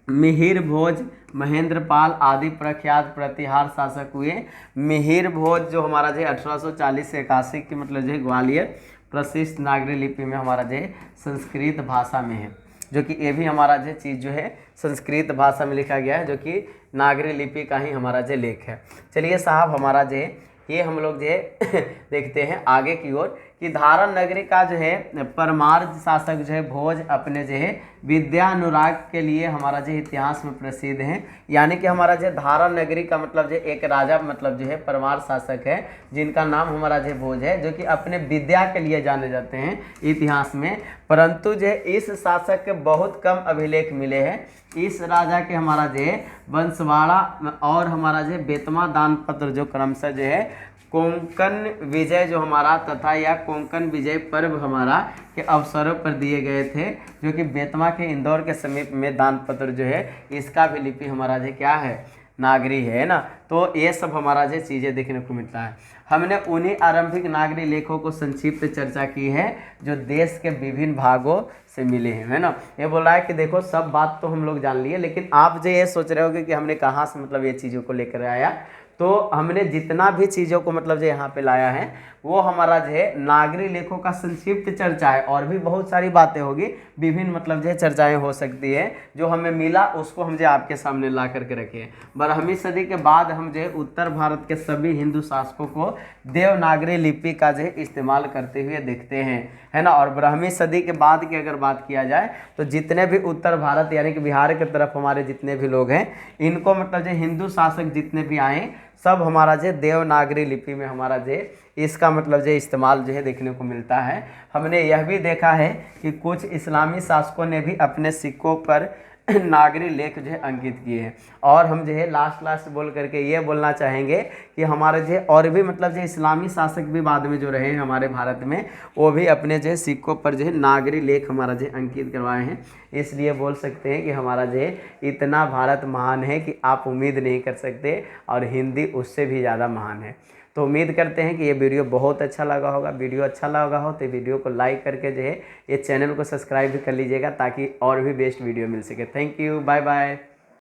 A: मिहिर भोज, महेंद्रपाल आदि प्रख्यात प्रतिहार शासक हुए। मिहिर भोज जो हमारा जो 1840 से 81 की मतलब जो है ग्वालियर प्रशिष्ट नागरी लिपि में हमारा जो है संस्कृत भाषा में है, जो कि ये भी हमारा जो चीज़ जो है संस्कृत भाषा में लिखा गया है, जो कि नागरी लिपि का ही हमारा जो लेख है। चलिए साहब, हमारा जो है ये हम लोग जो है देखते हैं आगे की ओर कि धारण नगरी का जो है परमार्थ शासक जो है भोज अपने जो है विद्यानुराग के लिए हमारा जो इतिहास में प्रसिद्ध है। यानी कि हमारा जो धारण नगरी का मतलब जो एक राजा मतलब जो है परमार्थ शासक है जिनका नाम हमारा जो भोज है, जो कि अपने विद्या के लिए जाने जाते हैं इतिहास में। परंतु जो है इस शासक के बहुत कम अभिलेख मिले हैं। इस राजा के हमारा जो है वंशवाड़ा और हमारा जो बेतमा दान पत्र जो क्रमशः जो है कोंकण विजय जो हमारा तथा या कोंकण विजय पर्व हमारा के अवसरों पर दिए गए थे, जो कि बेतमा के इंदौर के समीप में दान पत्र जो है इसका भी लिपि हमारा जो क्या है नागरी है ना। तो ये सब हमारा जो चीज़ें देखने को मिलता है। हमने उन्हीं आरंभिक नागरी लेखों को संक्षिप्त चर्चा की है जो देश के विभिन्न भागों से मिले हैं, है ना। ये बोल रहा है कि देखो सब बात तो हम लोग जान लिए, लेकिन आप जो ये सोच रहे होगे कि हमने कहाँ से मतलब ये चीज़ों को लेकर आया, तो हमने जितना भी चीज़ों को मतलब जो यहाँ पे लाया है वो हमारा जो है नागरी लेखों का संक्षिप्त चर्चा है। और भी बहुत सारी बातें होगी, विभिन्न मतलब जो है चर्चाएं हो सकती है, जो हमें मिला उसको हम जो आपके सामने ला करके रखे हैं। 12वीं सदी के बाद हम जो है उत्तर भारत के सभी हिंदू शासकों को देवनागरी लिपि का जो है इस्तेमाल करते हुए देखते हैं, है ना। और 12वीं सदी के बाद की अगर बात किया जाए तो जितने भी उत्तर भारत यानी कि बिहार की तरफ हमारे जितने भी लोग हैं, इनको मतलब जो हिंदू शासक जितने भी आए सब हमारा जो देवनागरी लिपि में हमारा जो इसका मतलब जो इस्तेमाल जो है देखने को मिलता है। हमने यह भी देखा है कि कुछ इस्लामी शासकों ने भी अपने सिक्कों पर नागरी लेख जो है अंकित किए हैं। और हम जो है लास्ट बोल करके ये बोलना चाहेंगे कि हमारे जो और भी मतलब जो इस्लामी शासक भी बाद में जो रहे हैं हमारे भारत में, वो भी अपने जो है सिक्कों पर जो है नागरी लेख हमारा जो अंकित करवाए हैं। इसलिए बोल सकते हैं कि हमारा जो है इतना भारत महान है कि आप उम्मीद नहीं कर सकते, और हिंदी उससे भी ज़्यादा महान है। तो उम्मीद करते हैं कि ये वीडियो बहुत अच्छा लगा होगा। वीडियो अच्छा लगा हो तो वीडियो को लाइक करके जो है ये चैनल को सब्सक्राइब भी कर लीजिएगा, ताकि और भी बेस्ट वीडियो मिल सके। Thank you, bye bye.